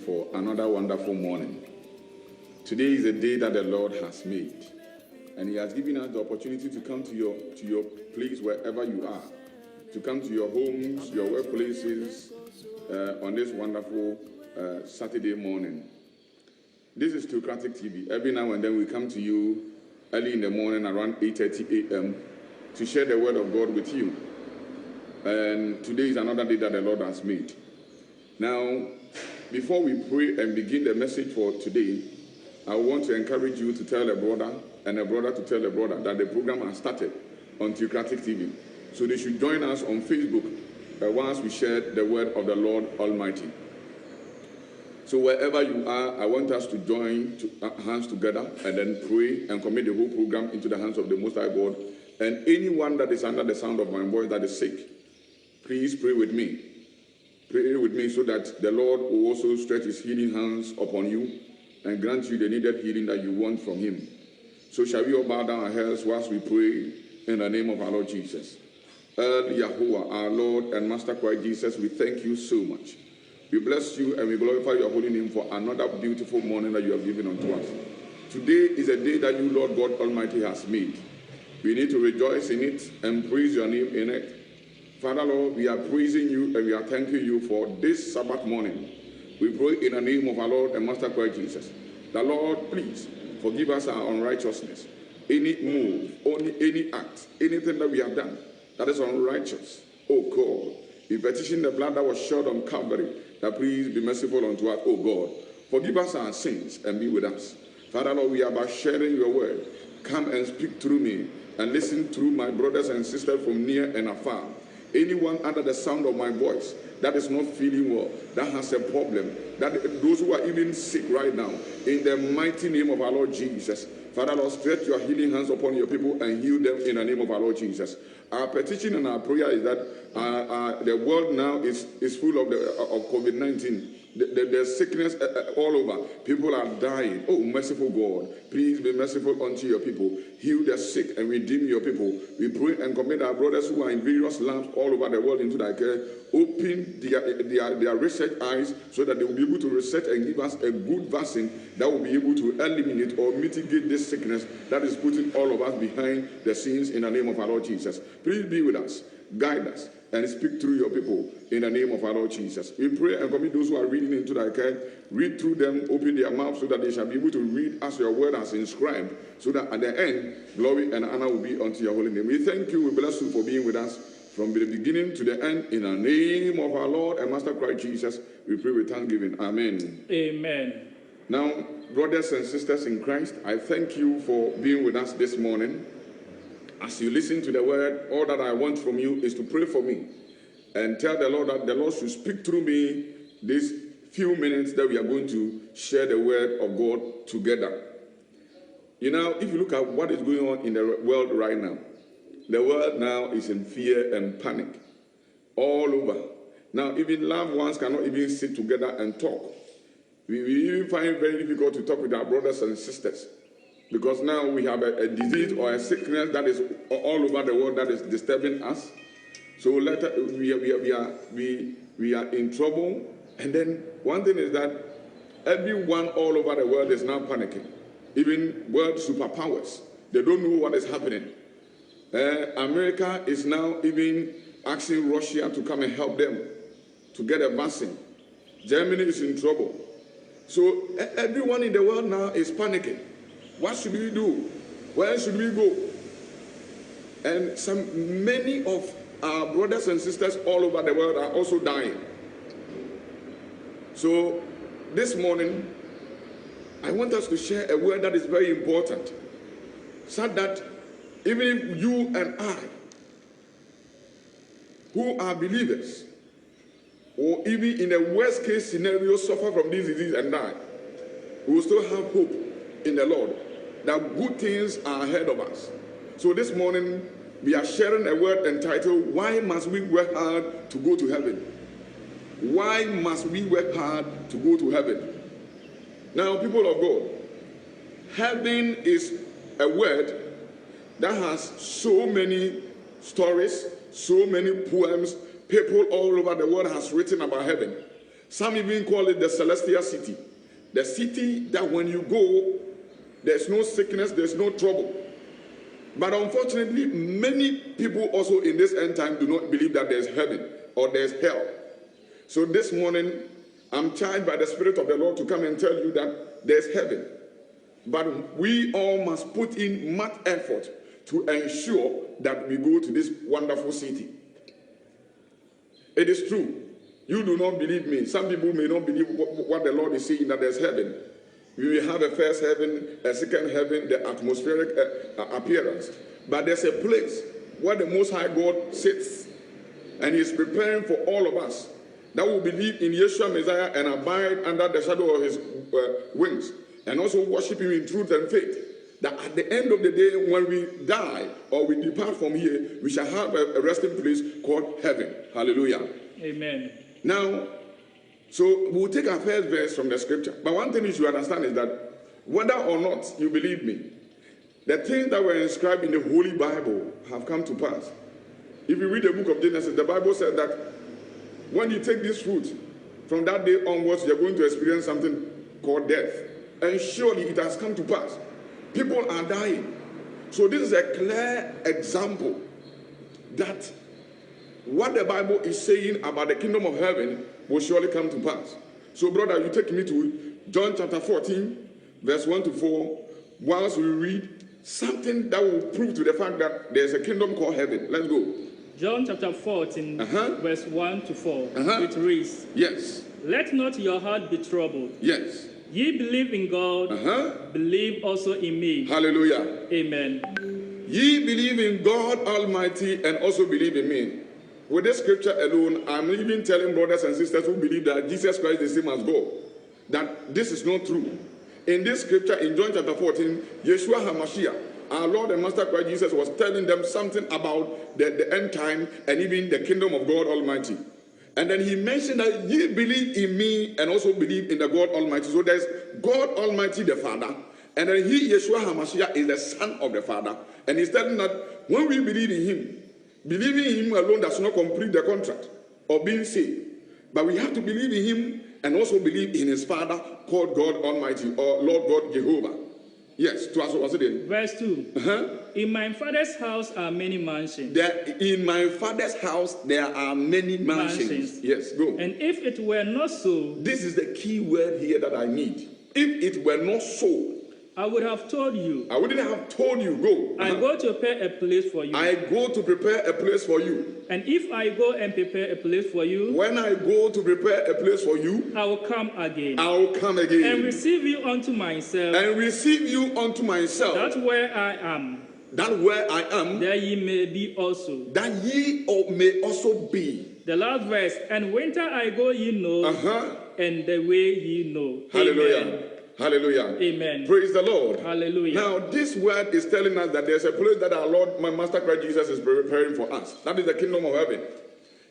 For another wonderful morning. Today is a day that the Lord has made, and He has given us the opportunity to come to your place wherever you are, to come to your homes, your workplaces on this wonderful Saturday morning. This is Theocratic TV. Every now and then we come to you early in the morning around 8:30 a.m. to share the word of God with you. And today is another day that the Lord has made. Now, before we pray and begin the message for today, I want to encourage you to tell a brother and a brother to tell a brother that the program has started on Theocratic TV. So they should join us on Facebook once we share the word of the Lord Almighty. So wherever you are, I want us to join hands together and then pray and commit the whole program into the hands of the Most High God. And anyone that is under the sound of my voice that is sick, please pray with me. Pray with me so that the Lord will also stretch His healing hands upon you and grant you the needed healing that you want from Him. So shall we all bow down our heads whilst we pray in the name of our Lord Jesus. Yahuwah, our Lord and Master Christ Jesus, we thank you so much. We bless you and we glorify your holy name for another beautiful morning that you have given unto us. Today is a day that you, Lord God Almighty, has made. We need to rejoice in it and praise your name in it. Father, Lord, we are praising you and we are thanking you for this Sabbath morning. We pray in the name of our Lord and Master Christ Jesus. The Lord, please forgive us our unrighteousness. Any move, any act, anything that we have done that is unrighteous. Oh God, we petition the blood that was shed on Calvary, that please be merciful unto us, oh God. Forgive us our sins and be with us. Father, Lord, we are about sharing your word. Come and speak through me and listen through my brothers and sisters from near and afar. Anyone under the sound of my voice that is not feeling well, that has a problem, that those who are even sick right now, in the mighty name of our Lord Jesus, Father, Lord, stretch your healing hands upon your people and heal them in the name of our Lord Jesus. Our petition and our prayer is that the world now is full of COVID-19. There's sickness all over. People are dying. Oh, merciful God, please be merciful unto your people. Heal the sick and redeem your people. We pray and commit our brothers who are in various lands all over the world into thy care. Open their research eyes so that they will be able to research and give us a good vaccine that will be able to eliminate or mitigate this sickness that is putting all of us behind the scenes in the name of our Lord Jesus. Please be with us, guide us, and speak through your people in the name of our Lord Jesus. We pray and commit those who are reading into thy care. Read through them, open their mouths so that they shall be able to read as your word has inscribed, so that at the end, glory and honor will be unto your holy name. We thank you, we bless you for being with us from the beginning to the end. In the name of our Lord and Master Christ Jesus, we pray with thanksgiving. Amen. Amen. Now, brothers and sisters in Christ, I thank you for being with us this morning. As you listen to the word, all that I want from you is to pray for me and tell the Lord that the Lord should speak through me these few minutes that we are going to share the word of God together. You know, if you look at what is going on in the world right now, the world now is in fear and panic all over. Now, even loved ones cannot even sit together and talk. We even find it very difficult to talk with our brothers and sisters, because now we have a disease or a sickness that is all over the world that is disturbing us. So we are in trouble. And then one thing is that everyone all over the world is now panicking. Even world superpowers, they don't know what is happening. America is now even asking Russia to come and help them to get a vaccine. Germany is in trouble. So everyone in the world now is panicking. What should we do? Where should we go? And many of our brothers and sisters all over the world are also dying. So this morning, I want us to share a word that is very important, so that even if you and I, who are believers, or even in a worst case scenario suffer from this disease and die, we will still have hope in the Lord that good things are ahead of us. So this morning we are sharing a word entitled, why must we work hard to go to heaven? Why must we work hard to go to heaven? Now, people of God, heaven is a word that has so many stories, so many poems. People all over the world has written about heaven. Some even call it the celestial city. The city that when you go, there's no sickness, there's no trouble. But unfortunately, many people also in this end time do not believe that there's heaven or there's hell. So this morning, I'm charged by the Spirit of the Lord to come and tell you that there's heaven. But we all must put in much effort to ensure that we go to this wonderful city. It is true. You do not believe me. Some people may not believe what the Lord is saying, that there's heaven. We will have a first heaven, a second heaven, the atmospheric appearance. But there's a place where the Most High God sits, and He is preparing for all of us that will believe in Yeshua Messiah and abide under the shadow of His wings, and also worship Him in truth and faith. That at the end of the day, when we die or we depart from here, we shall have a resting place called heaven. Hallelujah. Amen. Now, so we'll take our first verse from the scripture. But one thing you should understand is that whether or not you believe me, the things that were inscribed in the Holy Bible have come to pass. If you read the book of Genesis, the Bible said that when you take this fruit, from that day onwards, you're going to experience something called death. And surely it has come to pass. People are dying. So this is a clear example that what the Bible is saying about the kingdom of heaven will surely come to pass. So brother, you take me to John chapter 14, verse 1 to 4, whilst we read something that will prove to the fact that there's a kingdom called heaven. Let's go. John chapter 14, verse 1 to 4. It reads, yes. Let not your heart be troubled. Yes. Ye believe in God, believe also in me. Hallelujah. Amen. Ye believe in God Almighty and also believe in me. With this scripture alone, I'm even telling brothers and sisters who believe that Jesus Christ is the same as God, that this is not true. In this scripture, in John chapter 14, Yeshua HaMashiach, our Lord and Master Christ Jesus, was telling them something about the end time and even the kingdom of God Almighty. And then he mentioned that ye believe in me and also believe in the God Almighty. So there's God Almighty the Father, and then he, Yeshua HaMashiach, is the Son of the Father. And he's telling that when we believe in him, believing in him alone does not complete the contract of being saved. But we have to believe in him and also believe in his Father called God Almighty, or Lord God Jehovah. Yes, to us what's it? Verse 2. In my Father's house are many mansions. In my Father's house there are many mansions. Yes, go. And if it were not so, this is the key word here that I need. If it were not so, I would have told you. I wouldn't have told you. Go. I go to prepare a place for you. I go to prepare a place for you. And if I go and prepare a place for you, when I go to prepare a place for you, I will come again. I will come again. And receive you unto myself. And receive you unto myself. That where I am. That where I am. There ye may be also. That ye may also be. The last verse. And winter I go ye know. And the way ye know. Hallelujah. Amen. Hallelujah. Amen. Praise the Lord. Hallelujah. Now, this word is telling us that there's a place that our Lord, my Master Christ Jesus, is preparing for us. That is the kingdom of heaven.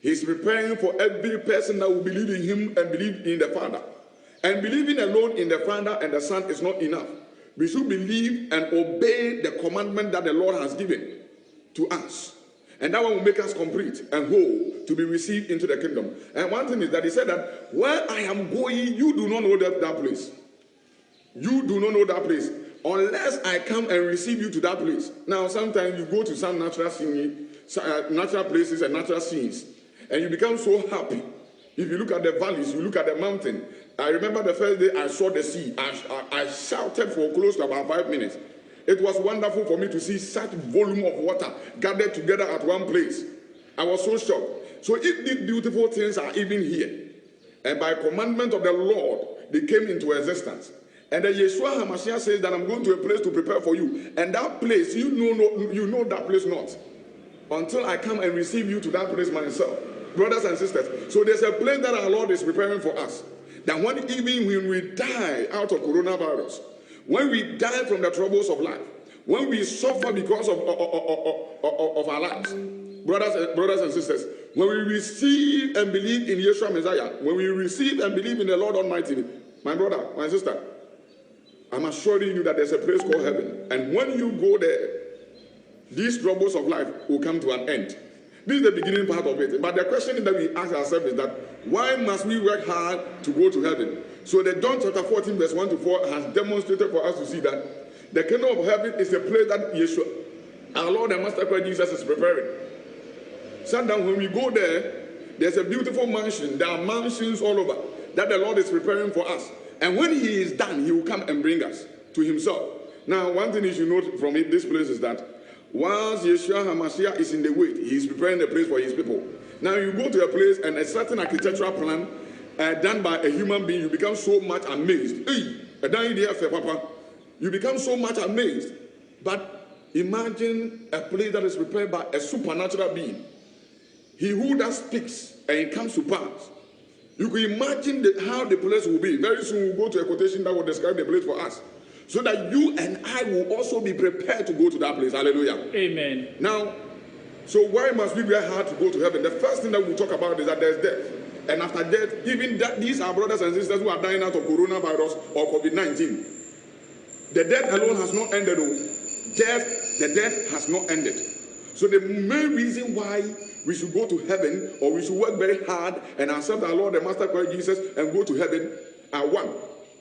He's preparing for every person that will believe in him and believe in the Father. And believing alone in the Father and the Son is not enough. We should believe and obey the commandment that the Lord has given to us. And that one will make us complete and whole to be received into the kingdom. And one thing is that he said that where I am going, you do not know that place. You do not know that place unless I come and receive you to that place. Now, sometimes you go to some natural places and natural scenes, and you become so happy. If you look at the valleys, you look at the mountain. I remember the first day I saw the sea. I shouted for close to about 5 minutes. It was wonderful for me to see such volume of water gathered together at one place. I was so shocked. So if these beautiful things are even here, and by commandment of the Lord, they came into existence. And then Yeshua HaMashiach says that I'm going to a place to prepare for you. And that place, you know that place not. Until I come and receive you to that place myself. Brothers and sisters. So there's a place that our Lord is preparing for us. That even when we die out of coronavirus, when we die from the troubles of life, when we suffer because of our lives, brothers and sisters, when we receive and believe in Yeshua Messiah, when we receive and believe in the Lord Almighty, my brother, my sister, I'm assuring you that there's a place called heaven. And when you go there, these troubles of life will come to an end. This is the beginning part of it. But the question that we ask ourselves is that why must we work hard to go to heaven? So the John chapter 14 verse 1 to 4 has demonstrated for us to see that the kingdom of heaven is a place that Yeshua, our Lord and Master Christ Jesus, is preparing. Sometimes when we go there, there's a beautiful mansion. There are mansions all over that the Lord is preparing for us. And when he is done, he will come and bring us to himself. Now, one thing you should note from this place is that once Yeshua HaMashiach is in the way, he is preparing a place for his people. Now you go to a place and a certain architectural plan done by a human being, you become so much amazed. You become so much amazed. But imagine a place that is prepared by a supernatural being. He who that speaks and it comes to pass. You can imagine how the place will be. Very soon we'll go to a quotation that will describe the place for us. So that you and I will also be prepared to go to that place. Hallelujah. Amen. Now, so why must we work hard to go to heaven? The first thing that we'll talk about is that there's death. And after death, even that, these are brothers and sisters who are dying out of coronavirus or COVID-19. The death alone has not ended. The death has not ended. So the main reason why we should go to heaven, or we should work very hard and accept our Lord and Master Christ Jesus and go to heaven are one.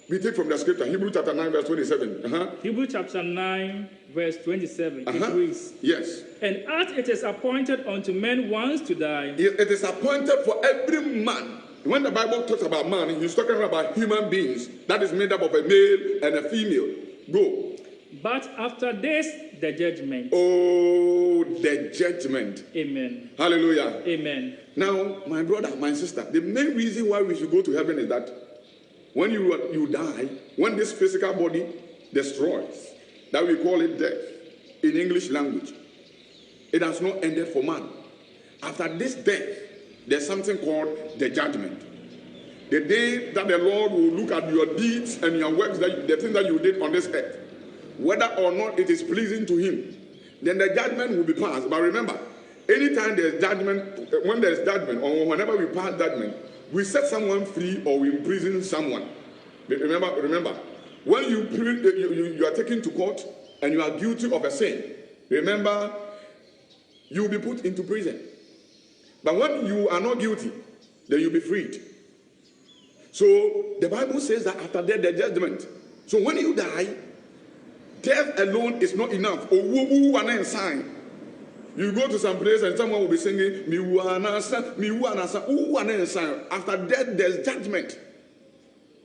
We take from the scripture, Hebrews chapter 9, verse 27. Hebrews chapter 9, verse 27. It reads, yes. And as it is appointed unto men once to die. It is appointed for every man. When the Bible talks about man, he's talking about human beings. That is made up of a male and a female. Go. But after this, the judgment. Oh, the judgment. Amen. Hallelujah. Amen. Now, my brother, my sister, the main reason why we should go to heaven is that when you die, when this physical body destroys, that we call it death in English language, it has not ended for man. After this death, there's something called the judgment. The day that the Lord will look at your deeds and your works, the things that you did on this earth, whether or not it is pleasing to him, then the judgment will be passed. But remember, anytime there's judgment, when there's judgment, or whenever we pass judgment, we set someone free or we imprison someone. Remember, when you are taken to court and you are guilty of a sin, remember, you will be put into prison. But when you are not guilty, then you'll be freed. So the Bible says that after death, the judgment. So when you die, death alone is not enough. You go to some place and someone will be singing, Miwanasa, Miwanasa. After death, there's judgment.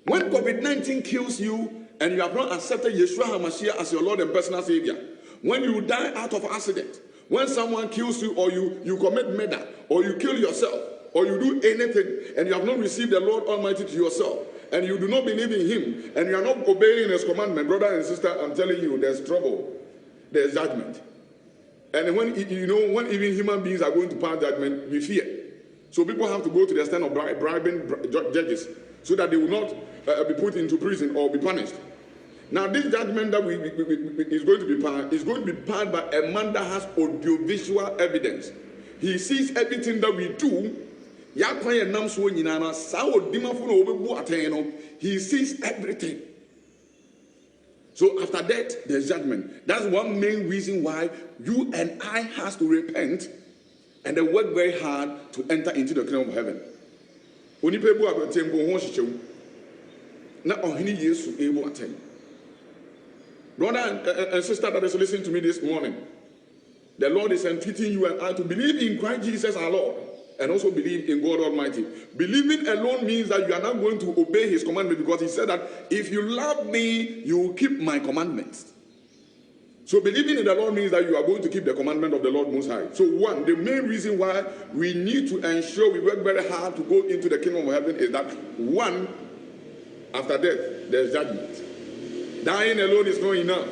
When COVID-19 kills you and you have not accepted Yeshua HaMashiach as your Lord and personal Savior, when you die out of accident, when someone kills you or you commit murder or you kill yourself or you do anything and you have not received the Lord Almighty to yourself and you do not believe in Him and you are not obeying His commandment, brother and sister, I'm telling you, there's trouble. There's judgment. And when even human beings are going to pass judgment, we fear. So people have to go to the extent of bribing judges so that they will not be put into prison or be punished. Now, this judgment that is going to be passed by a man that has audiovisual evidence. He sees everything that we do Yakwan ye nam so nyina na sa odimafo no obebu aten no, he sees everything. So after that, there's judgment. That's one main reason why you and I has to repent and then work very hard to enter into the kingdom of heaven. Onipa ebu abetembo ho hyechewu. Na ohini Yesu ebu aten. Brother and sister that is listening to me this morning, the Lord is entreating you and I to believe in Christ Jesus our Lord and also believe in God Almighty. Believing alone means that you are not going to obey his commandment, because he said that if you love me, you will keep my commandments. So believing in the Lord means that you are going to keep the commandment of the Lord Most High. So one, the main reason why we need to ensure we work very hard to go into the kingdom of heaven is that, one, after death, there's judgment. Dying alone is not enough,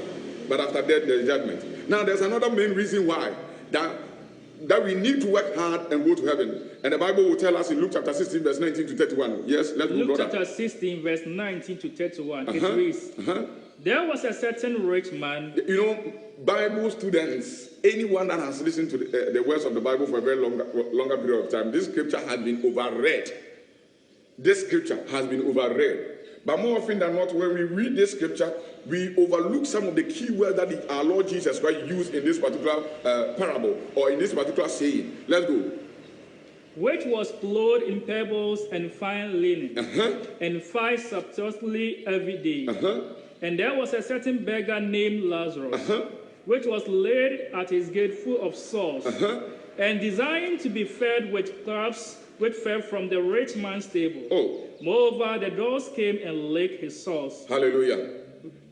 but after death, there's judgment. Now, there's another main reason why that we need to work hard and go to heaven. And the Bible will tell us in Luke chapter 16, verse 19 to 31. Yes, let's go, Luke brother. chapter 16, verse 19 to 31. It reads, there was a certain rich man. You know, Bible students, anyone that has listened to the words of the Bible for a very longer period of time, this scripture has been overread. This scripture has been overread. But more often than not, when we read this scripture, we overlook some of the key words that our Lord Jesus Christ used in this particular parable or in this particular saying. Let's go. Which was clothed in pebbles and fine linen, and fight substantially every day. And there was a certain beggar named Lazarus, which was laid at his gate full of sores, and desiring to be fed with crumbs which fell from the rich man's table. Moreover, the dogs came and licked his sores. Hallelujah.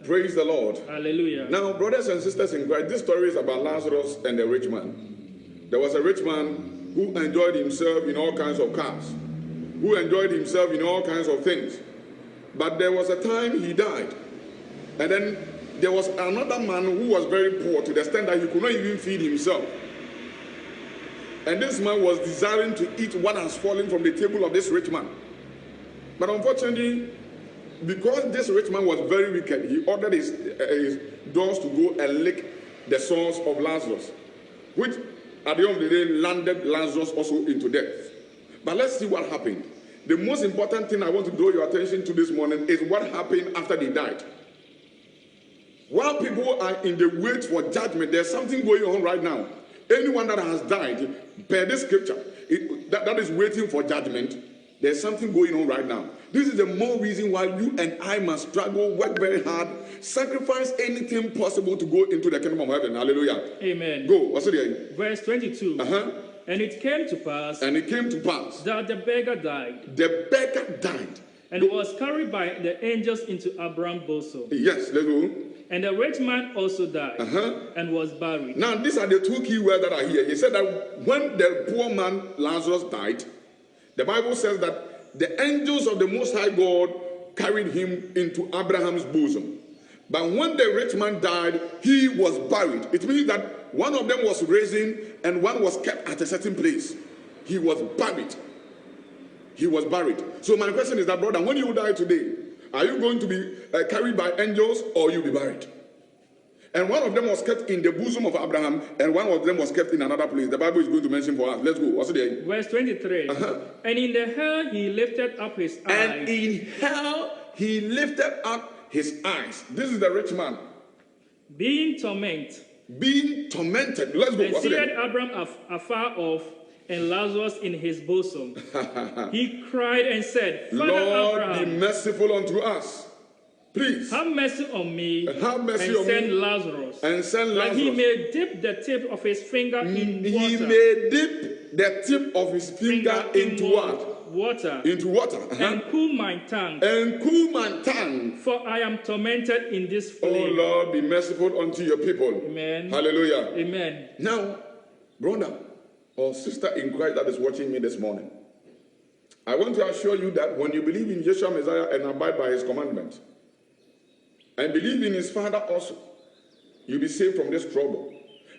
Praise the Lord. Hallelujah. Now, brothers and sisters in Christ, this story is about Lazarus and the rich man. There was a rich man who enjoyed himself in all kinds of cars, who enjoyed himself in all kinds of things. But there was a time he died. And then there was another man who was very poor to the extent that he could not even feed himself. And this man was desiring to eat what has fallen from the table of this rich man. But unfortunately, because this rich man was very wicked, he ordered his dogs to go and lick the sores of Lazarus, which at the end of the day landed Lazarus also into death. But let's see what happened. The most important thing I want to draw your attention to this morning is what happened after they died. While people are in the wait for judgment, there's something going on right now. Anyone that has died, per this scripture, that is waiting for judgment, there's something going on right now. This is the more reason why you and I must struggle, work very hard, sacrifice anything possible to go into the kingdom of heaven. Hallelujah. Amen. Go. What's it? Verse 22. And it came to pass. And it came to pass that the beggar died. The beggar died. And was carried by the angels into Abraham's bosom. Yes, let's go. And the rich man also died and was buried. Now, these are the two key words that are here. He said that when the poor man Lazarus died, the Bible says that the angels of the Most High God carried him into Abraham's bosom. But when the rich man died, he was buried. It means that one of them was risen and one was kept at a certain place. He was buried. He was buried. So my question is that, brother, when you die today, are you going to be carried by angels or you be buried? And one of them was kept in the bosom of Abraham, and one of them was kept in another place. The Bible is going to mention for us. Let's go. What's it there? Verse 23. And in the hell he lifted up his eyes. And in hell he lifted up his eyes. This is the rich man. Being tormented. Let's go. And seeing Abraham afar off, and Lazarus in his bosom. He cried and said, Father Lord, Abraham, be merciful unto us. Please. Have mercy on me. Have mercy on send me. Lazarus. And send Lazarus. That he may dip the tip of his finger in water. He may dip the tip of his finger into what? Water. Into water. And cool my tongue. And cool my tongue. For I am tormented in this flame. Oh Lord, be merciful unto your people. Amen. Hallelujah. Amen. Now, brother or sister in Christ that is watching me this morning, I want to assure you that when you believe in Yeshua Messiah and abide by his commandments, and believe in his Father also, you'll be saved from this trouble.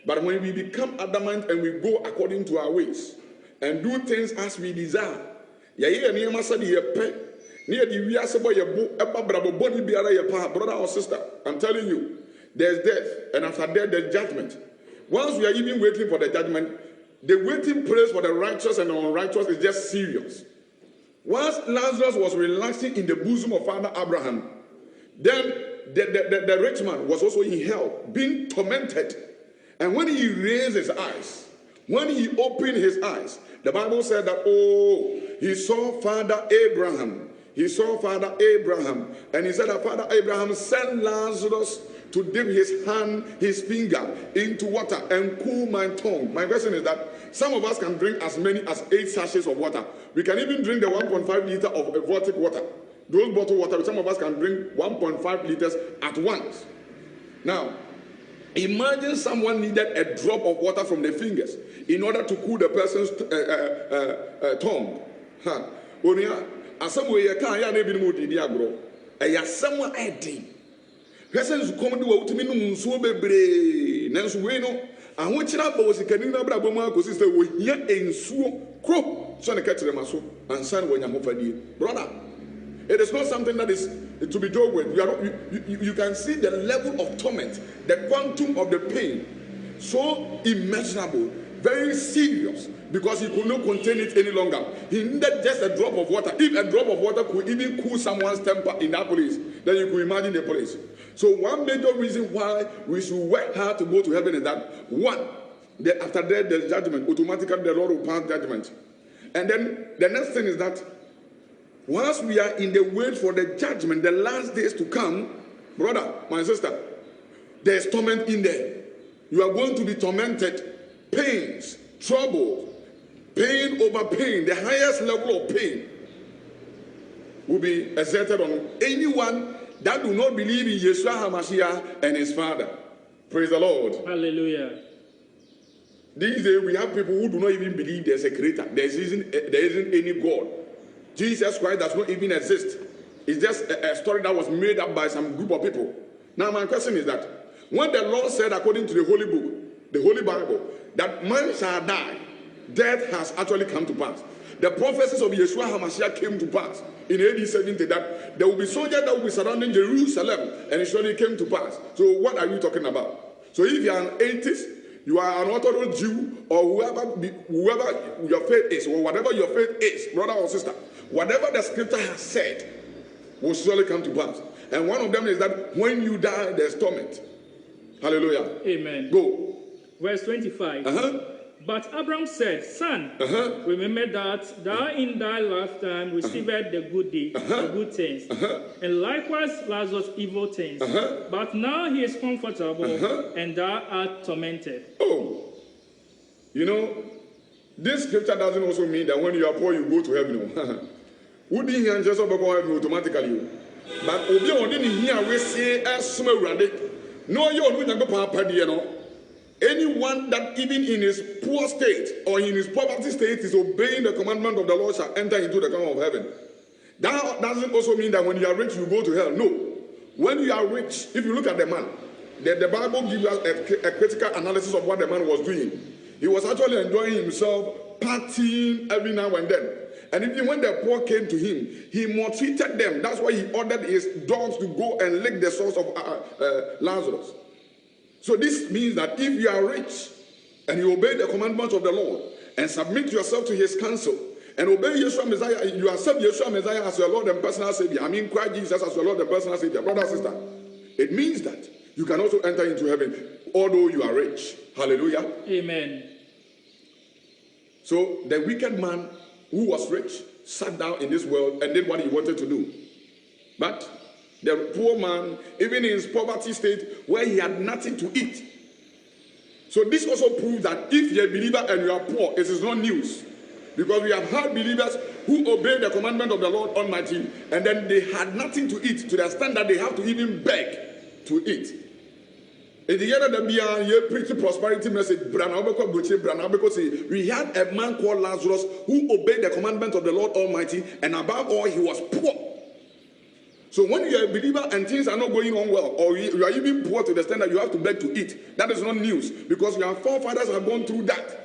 But when we become adamant and we go according to our ways and do things as we desire, brother or sister, I'm telling you, there's death, and after death, there's judgment. Once we are even waiting for the judgment, the waiting place for the righteous and the unrighteous is just serious. Once Lazarus was relaxing in the bosom of Father Abraham, then the rich man was also in hell, being tormented. And when he raised his eyes, when he opened his eyes, the Bible said that, he saw Father Abraham. He saw Father Abraham. And he said that Father Abraham sent Lazarus to dip his hand, his finger into water and cool my tongue. My question is that some of us can drink as many as 8 sachets of water. We can even drink the 1.5 liter of aquatic water. Those bottled water, some of us can drink 1.5 liters at once. Now, imagine someone needed a drop of water from the fingers in order to cool the person's tongue. Onia, asamu ye kan ya na ebi mu didi agro. E ya samu edi. Person su come do utimi no nsuo bebre. Nanso we no ahokyira ba wosikani na bra bomu akosi se wo hia ensuo kro so ne ketere maso ansan wo nyamofadie. Brother, it is not something that is to be joked with. You can see the level of torment, the quantum of the pain, so immeasurable, very serious, because he could not contain it any longer. He needed just a drop of water. If a drop of water could even cool someone's temper in that place, then you could imagine the place. So one major reason why we should work hard to go to heaven is that, one, after death there's judgment. Automatically the Lord will pass judgment. And then the next thing is that once we are in the wait for the judgment, the last days to come, brother, my sister, there's torment in there. You are going to be tormented. Pains, trouble, pain over pain, the highest level of pain will be exerted on anyone that do not believe in Yeshua HaMashiach and his Father. Praise the Lord. Hallelujah. These days we have people who do not even believe there's a creator. There isn't any God. Jesus Christ does not even exist. It's just a story that was made up by some group of people. Now my question is that when the Lord said, according to the Holy Book, the Holy Bible, that man shall die, death has actually come to pass. The prophecies of Yeshua HaMashiach came to pass in AD 70 that there will be soldiers that will be surrounding Jerusalem, and it surely came to pass. So what are you talking about? So if you are an atheist, you are an Orthodox Jew, or whoever your faith is, or whatever your faith is, brother or sister, whatever the scripture has said will surely come to pass. And one of them is that when you die, there's torment. Hallelujah. Amen. Go. Verse 25. But Abraham said, Son, remember that thou in thy lifetime received the good things, and likewise Lazarus evil things. But now he is comfortable, and thou art tormented. Oh, you know, this scripture doesn't also mean that when you are poor, you go to heaven. Who didn't hear just about heaven automatically? But obi on didn't hear we say as no, you don't papa, you know. Anyone that even in his poor state or in his poverty state is obeying the commandment of the Lord shall enter into the kingdom of heaven. That doesn't also mean that when you are rich, you go to hell. No. When you are rich, if you look at the man, the Bible gives us a critical analysis of what the man was doing. He was actually enjoying himself, partying every now and then. And even when the poor came to him, he maltreated them. That's why he ordered his dogs to go and lick the sores of Lazarus. So this means that if you are rich and you obey the commandments of the Lord and submit yourself to his counsel and obey Yeshua Messiah, you accept Yeshua Messiah as your Lord and personal Savior. I mean Christ Jesus as your Lord and personal Savior. Brother, sister, it means that you can also enter into heaven although you are rich. Hallelujah. Amen. So the wicked man who was rich sat down in this world and did what he wanted to do. But the poor man, even in his poverty state, where he had nothing to eat. So this also proves that if you're a believer and you are poor, it is not news. Because we have heard believers who obey the commandment of the Lord Almighty, and then they had nothing to eat to the extent that they have to even beg to eat. In the end of the year, preach the prosperity message. We had a man called Lazarus who obeyed the commandment of the Lord Almighty, and above all, he was poor. So when you are a believer and things are not going on well, or you are even poor to the extent that you have to beg to eat, that is not news, because your forefathers have gone through that.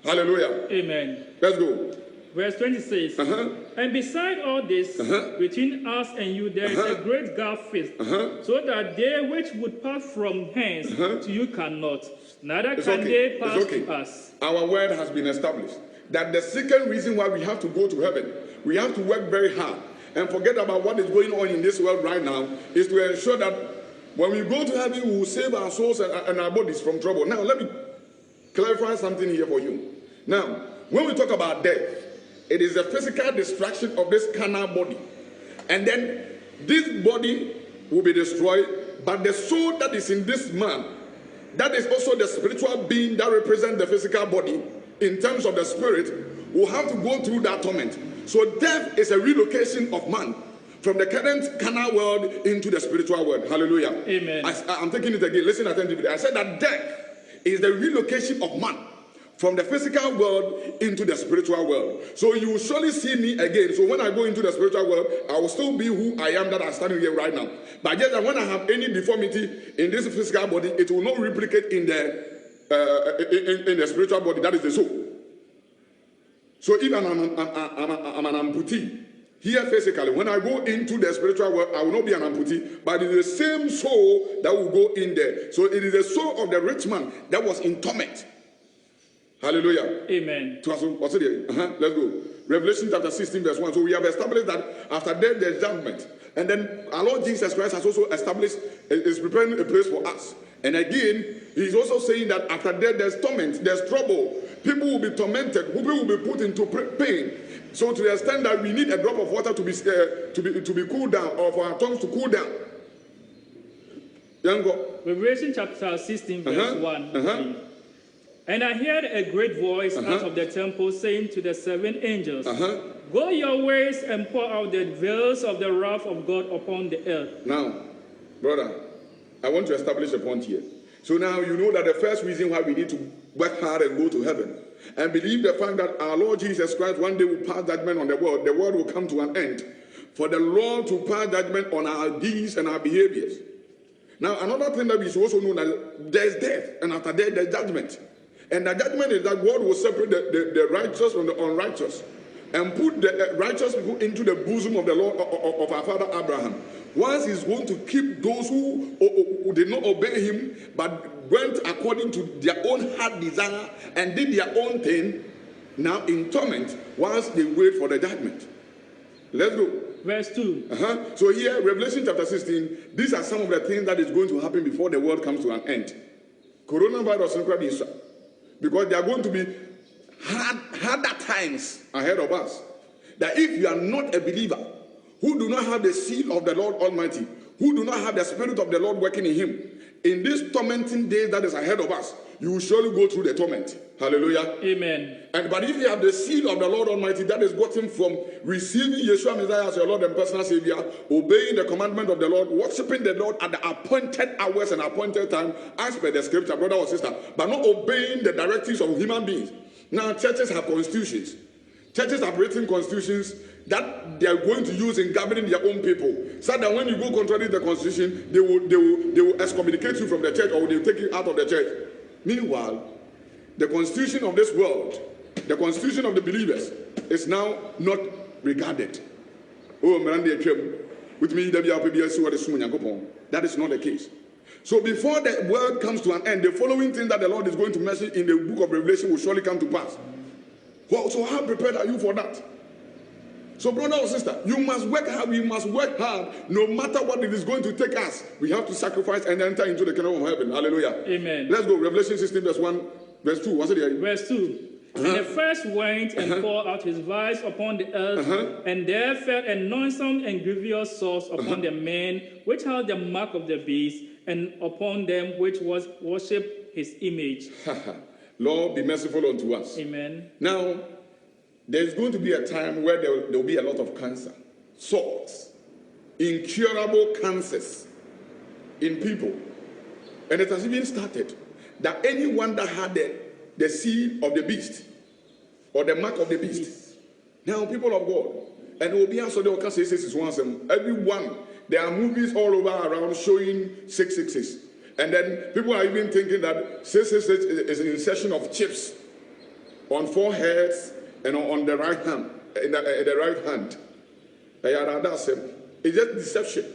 Hallelujah. Amen. Let's go. Verse 26. And beside all this, between us and you there is a great gulf fixed, so that they which would pass from hence to you cannot, neither can they pass to us. Our word has been established. That the second reason why we have to go to heaven, we have to work very hard and forget about what is going on in this world right now, is to ensure that when we go to heaven, we will save our souls and our bodies from trouble. Now, let me clarify something here for you. Now, when we talk about death, it is the physical destruction of this carnal body. And then this body will be destroyed, but the soul that is in this man, that is also the spiritual being that represents the physical body in terms of the spirit, will have to go through that torment. So death is a relocation of man from the current carnal world into the spiritual world. Hallelujah. Amen. I'm taking it again. Listen attentively. I said that death is the relocation of man from the physical world into the spiritual world. So you will surely see me again. So when I go into the spiritual world, I will still be who I am that I'm standing here right now. But just that when I have any deformity in this physical body, it will not replicate in the spiritual body, that is the soul. So if I'm an amputee here physically, when I go into the spiritual world, I will not be an amputee, but it is the same soul that will go in there. So it is the soul of the rich man that was in torment. Hallelujah. Amen. Let's go. Revelation chapter 16 verse 1. So we have established that after death there's judgment. And then our Lord Jesus Christ has also established, is preparing a place for us. And again, he's also saying that after death there's torment, there's trouble. People will be tormented. People will be put into pain. So to the extent that we need a drop of water to be cooled down, or for our tongues to cool down. Revelation chapter 16 verse 1. And I heard a great voice out of the temple saying to the seven angels, Go your ways and pour out the veils of the wrath of God upon the earth. Now, brother, I want to establish a point here. So now you know that the first reason why we need to work hard and go to heaven and believe the fact that our Lord Jesus Christ one day will pass judgment on the world will come to an end. For the Lord to pass judgment on our deeds and our behaviors. Now, another thing that we should also know that there's death, and after death there's judgment. And the judgment is that God will separate the righteous from the unrighteous and put the righteous people into the bosom of the Lord of our father Abraham. Once he's going to keep those who did not obey him but went according to their own heart desire and did their own thing, now in torment once they wait for the judgment. Let's go. Verse 2. So here, Revelation chapter 16, these are some of the things that is going to happen before the world comes to an end. Coronavirus, because there are going to be harder times ahead of us. That if you are not a believer, who do not have the seal of the Lord Almighty, who do not have the Spirit of the Lord working in him, in this tormenting days that is ahead of us, you will surely go through the torment. Hallelujah. Amen. But if you have the seal of the Lord Almighty that is gotten from receiving Yeshua Messiah as your Lord and personal Savior, obeying the commandment of the Lord, worshiping the Lord at the appointed hours and appointed time, as per the scripture, brother or sister, but not obeying the directives of human beings. Now, churches have constitutions. Churches have written constitutions that they are going to use in governing their own people. So that when you go contrary to the constitution, they will excommunicate you from the church, or they will take you out of the church. Meanwhile, the constitution of this world, the constitution of the believers, is now not regarded. That is not the case. So before the world comes to an end, the following thing that the Lord is going to mention in the book of Revelation will surely come to pass. Well, so how prepared are you for that? So brother or sister, you must work hard. We must work hard no matter what it is going to take us. We have to sacrifice and enter into the kingdom of heaven. Hallelujah. Amen. Let's go. Revelation 16 verse 1, verse 2. What's it here? Verse 2. And the first went and poured out his vials upon the earth, and there fell a noisome and grievous source upon the men which held the mark of the beast, and upon them which was worshipped his image. Lord, be merciful unto us. Amen. Now, there's going to be a time where there will be a lot of cancer, sores, incurable cancers in people. And it has even started that anyone that had the seed of the beast or the mark of the beast. Now, people of God, and it will be answered, everyone, there are movies all over around showing 666. And then people are even thinking that 666 is an insertion of chips on foreheads, and on the right hand, in the right hand. It's just deception.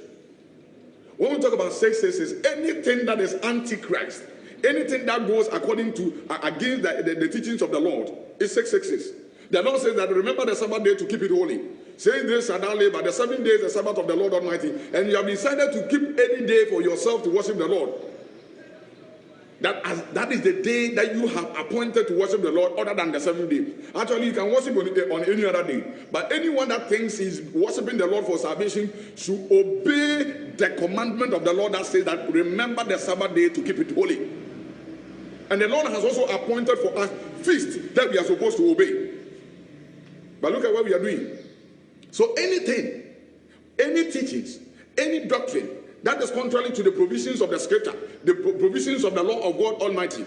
When we talk about 666, anything that is antichrist, anything that goes according to against the teachings of the Lord is 666. The Lord says that remember the Sabbath day to keep it holy. Saying this shall thou labor, the 7 days the Sabbath of the Lord Almighty, and you have decided to keep any day for yourself to worship the Lord. That is the day that you have appointed to worship the Lord other than the 7th day. Actually, you can worship on any other day. But anyone that thinks he's worshiping the Lord for salvation should obey the commandment of the Lord that says that remember the Sabbath day to keep it holy. And the Lord has also appointed for us feasts that we are supposed to obey. But look at what we are doing. So anything, any teachings, any doctrine that is contrary to the provisions of the scripture, the provisions of the law of God Almighty,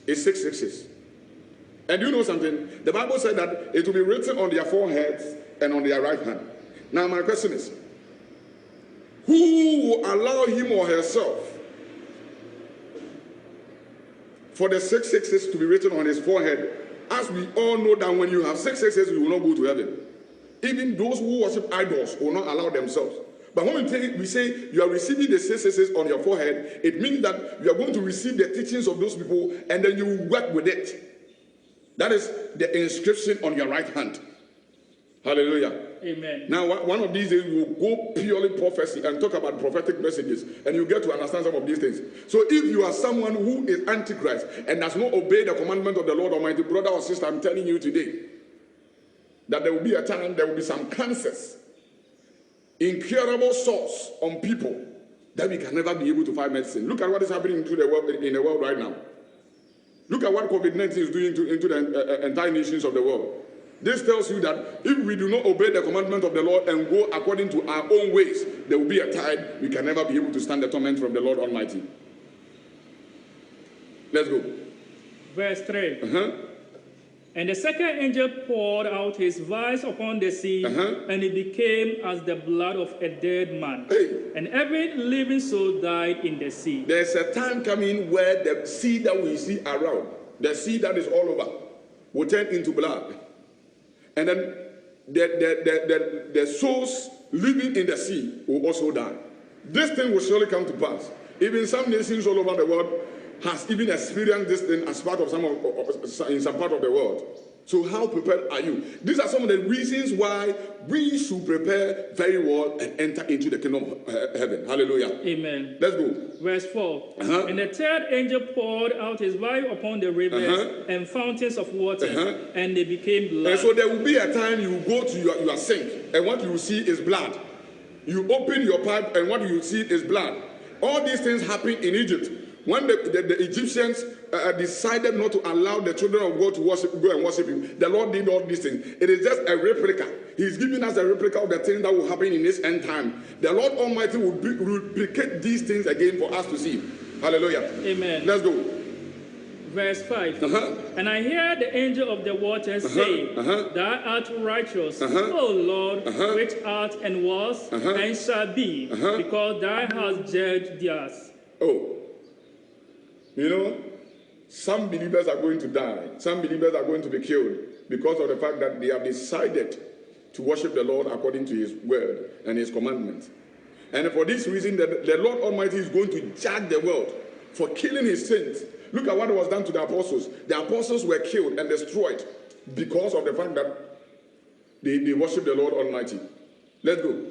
is 666. And you know something? The Bible said that it will be written on their foreheads and on their right hand. Now my question is, who will allow him or herself for the 666 to be written on his forehead? As we all know that when you have 666, you will not go to heaven. Even those who worship idols will not allow themselves. But when we say you are receiving the 666 on your forehead, it means that you are going to receive the teachings of those people and then you work with it. That is the inscription on your right hand. Hallelujah. Amen. Now, one of these days, we will go purely prophecy and talk about prophetic messages, and you get to understand some of these things. So, if you are someone who is antichrist and does not obey the commandment of the Lord Almighty, brother or sister, I'm telling you today that there will be a time, there will be some cancers, incurable sores on people that we can never be able to find medicine. Look at what is happening in the world right now. Look at what COVID-19 is doing into the entire nations of the world. This tells you that if we do not obey the commandment of the Lord and go according to our own ways, there will be a time we can never be able to stand the torment from the Lord Almighty. Let's go. Verse 3. And the second angel poured out his vials upon the sea, and it became as the blood of a dead man. And every living soul died in the sea. There's a time coming where the sea that we see around, the sea that is all over, will turn into blood. And then the souls living in the sea will also die. This thing will surely come to pass. Even some nations all over the world has even experienced this thing as part of in some part of the world. So how prepared are you? These are some of the reasons why we should prepare very well and enter into the kingdom of heaven. Hallelujah. Amen. Let's go. Verse 4. And the third angel poured out his vial upon the rivers and fountains of water, and they became blood. And so there will be a time you go to your sink, and what you will see is blood. You open your pipe, and what you see is blood. All these things happen in Egypt. When the Egyptians decided not to allow the children of God to go and worship him, the Lord did all these things. It is just a replica. He's giving us a replica of the things that will happen in this end time. The Lord Almighty will replicate these things again for us to see. Hallelujah. Amen. Let's go. Verse 5. And I hear the angel of the waters say, Thou art righteous, O Lord, which art and was and shall be, because thou hast judged theirs. Oh. You know, some believers are going to die. Some believers are going to be killed because of the fact that they have decided to worship the Lord according to his word and his commandments. And for this reason, the Lord Almighty is going to judge the world for killing his saints. Look at what was done to the apostles. The apostles were killed and destroyed because of the fact that they worship the Lord Almighty. Let's go.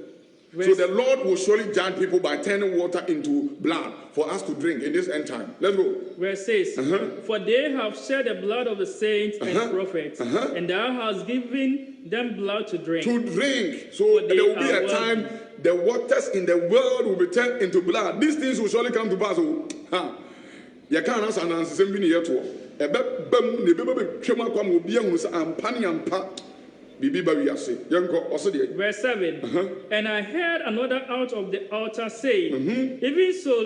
So the Lord will surely judge people by turning water into blood for us to drink in this end time. Let's go. Verse 6. For they have shed the blood of the saints and prophets, and thou hast given them blood to drink. To drink. So there will be a time the waters in the world will be turned into blood. These things will surely come to pass. You can't answer an answer. Verse 7. And I heard another out of the altar saying, Even so,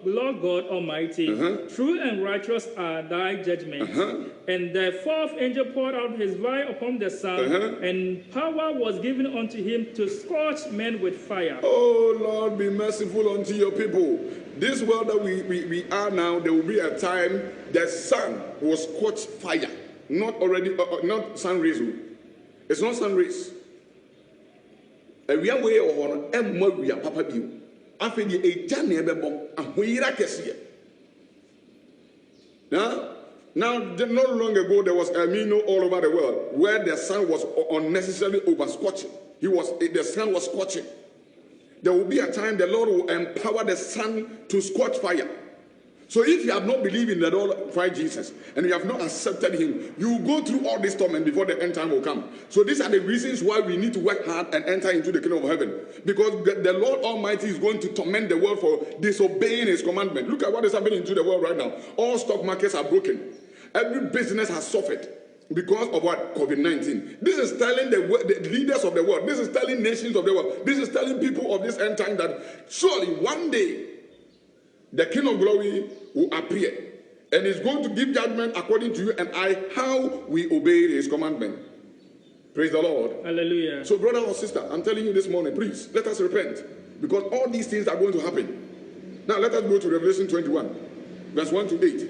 Lord God Almighty, true and righteous are thy judgments. And the fourth angel poured out his vial upon the sun, and power was given unto him to scorch men with fire. Oh Lord, be merciful unto your people. This world that we are now, there will be a time the sun will scorch fire. not already, not sun rays. It's not sun rays. We are way or and more we are papa view. After the a journey bebo and we are now, not long ago, there was El Nino all over the world where the sun was unnecessarily over-scorching. The sun was scorching. There will be a time the Lord will empower the sun to scorch fire. So if you have not believed in the Lord Christ Jesus and you have not accepted him, you will go through all this torment before the end time will come. So these are the reasons why we need to work hard and enter into the kingdom of heaven. Because the Lord Almighty is going to torment the world for disobeying his commandment. Look at what is happening to the world right now. All stock markets are broken. Every business has suffered because of what? COVID-19. This is telling the leaders of the world. This is telling nations of the world. This is telling people of this end time that surely one day the King of Glory will appear and is going to give judgment according to you and I how we obey his commandment. Praise the Lord. Hallelujah. So brother or sister, I'm telling you this morning, please let us repent because all these things are going to happen. Now let us go to Revelation 21 verse 1 to 8.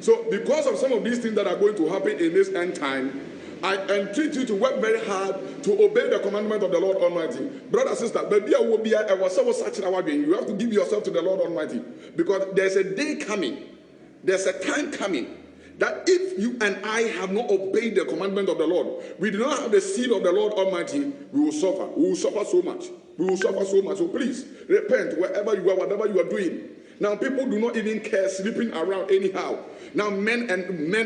So because of some of these things that are going to happen in this end time, I entreat you to work very hard to obey the commandment of the Lord Almighty. Brother, sister, you have to give yourself to the Lord Almighty because there's a day coming, there's a time coming that if you and I have not obeyed the commandment of the Lord, we do not have the seal of the Lord Almighty, we will suffer. We will suffer so much. We will suffer so much. So please, repent wherever you are, whatever you are doing. Now people do not even care sleeping around anyhow. Now men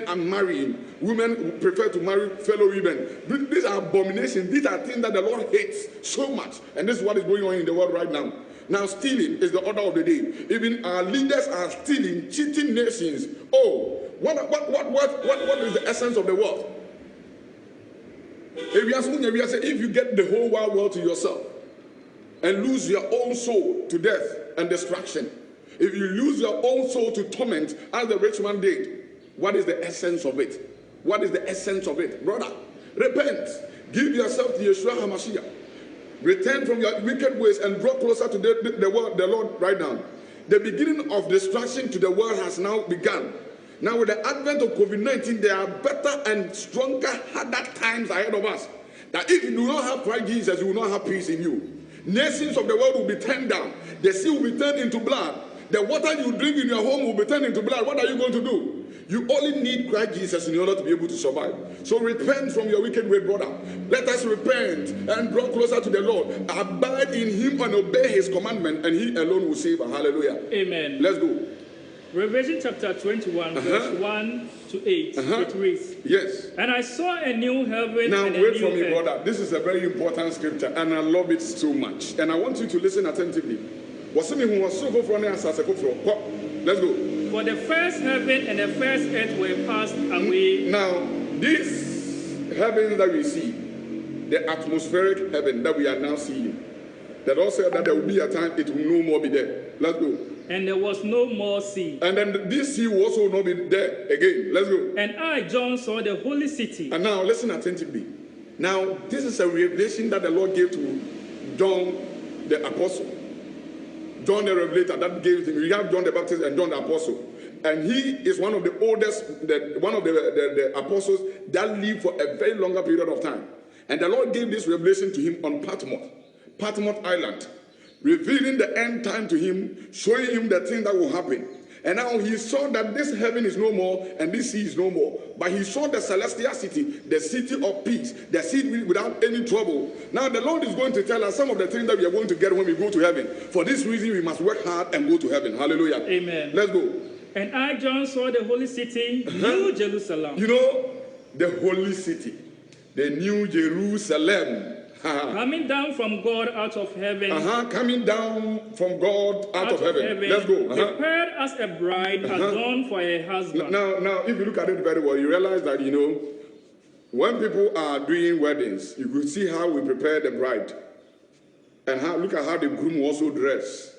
are marrying. Women prefer to marry fellow women. These are abominations. These are things that the Lord hates so much. And this is what is going on in the world right now. Now stealing is the order of the day. Even our leaders are stealing, cheating nations. Oh, what is the essence of the world? If you get the whole wide world to yourself and lose your own soul to death and destruction, if you lose your own soul to torment as the rich man did, what is the essence of it? What is the essence of it? Brother, repent. Give yourself to Yeshua HaMashiach. Return from your wicked ways and draw closer to the Lord right now. The beginning of destruction to the world has now begun. Now with the advent of COVID-19, there are better and stronger, harder times ahead of us. That if you do not have Christ Jesus, you will not have peace in you. Nations of the world will be turned down. The sea will be turned into blood. The water you drink in your home will be turned into blood. What are you going to do? You only need Christ Jesus in order to be able to survive. So repent from your wicked way, brother. Let us repent and draw closer to the Lord. Abide in him and obey his commandment, and he alone will save us. Hallelujah. Amen. Let's go. Revelation chapter 21, verse 1 to 8. It reads, yes. And I saw a new heaven now and a wait new for me, earth. brother. This is a very important scripture, and I love it so much. And I want you to listen attentively. Let's go. For the first heaven and the first earth were passed away. Now, this heaven that we see, the atmospheric heaven that we are now seeing, that also that there will be a time it will no more be there. Let's go. And there was no more sea. And then this sea will also not be there again. Let's go. And I, John, saw the holy city. And now listen attentively. Now, this is a revelation that the Lord gave to John the Apostle. John the Revelator, that gave him. We have John the Baptist and John the Apostle. And he is one of the oldest, one of the apostles that lived for a very longer period of time. And the Lord gave this revelation to him on Patmos Island, revealing the end time to him, showing him the thing that will happen. And now he saw that this heaven is no more and this sea is no more. But he saw the celestial city, the city of peace, the city without any trouble. Now the Lord is going to tell us some of the things that we are going to get when we go to heaven. For this reason, we must work hard and go to heaven. Hallelujah. Amen. Let's go. And I, John, saw the holy city, New Jerusalem. You know, the holy city, the New Jerusalem. Coming down from God out of heaven. Coming down from God out of heaven. Let's go. Prepared as a bride adorned for a husband. Now, if you look at it very well, you realize that, you know, when people are doing weddings, you could see how we prepare the bride. And look at how the groom also dress.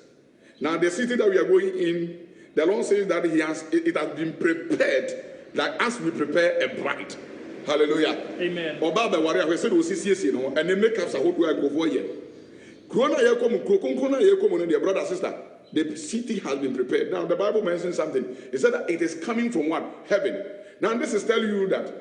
Now, the city that we are going in, the Lord says that it has been prepared like as we prepare a bride. Hallelujah. Amen. Obaba warrior we said we see no and the makeups are what we go for here. Corona here come krokon here come dear brother sister. The city has been prepared. Now the Bible mentions something. It said that it is coming from what? Heaven. Now this is telling you that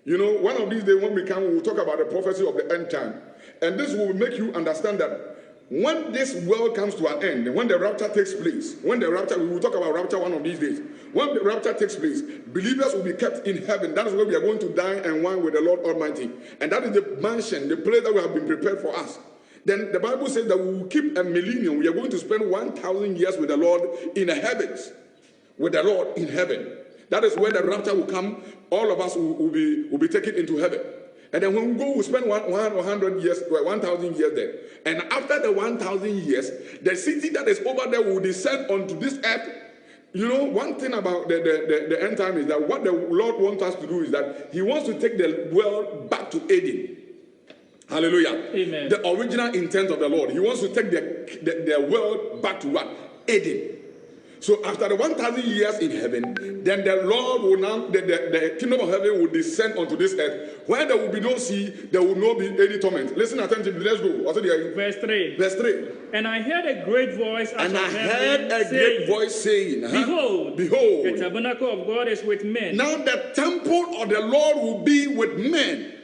You know, one of these days when we come, we will talk about the prophecy of the end time. And this will make you understand that when this world comes to an end, when the rapture takes place, we will talk about rapture one of these days. When the rapture takes place, believers will be kept in heaven. That is where we are going to dine and wine with the Lord Almighty. And that is the mansion, the place that we have been prepared for us. Then the Bible says that we will keep a millennium. We are going to spend 1,000 years with the Lord in the heavens. With the Lord in heaven. That is where the rapture will come. All of us will be taken into heaven. And then when we go, we spend 100 years, 1,000 years there. And after the 1,000 years, the city that is over there will descend onto this earth. You know, one thing about the end time is that what the Lord wants us to do is that He wants to take the world back to Eden. Hallelujah. Amen. The original intent of the Lord. He wants to take the world back to what? Eden. So after the 1,000 years in heaven, then the Lord will now, the kingdom of heaven will descend onto this earth. Where there will be no sea, there will not be any torment. Listen attentively. Let's go. Verse 3. Verse 3. And I heard a great voice out And of I heaven heard a great voice saying, Behold, Behold, the tabernacle of God is with men. now the temple of the Lord will be with men.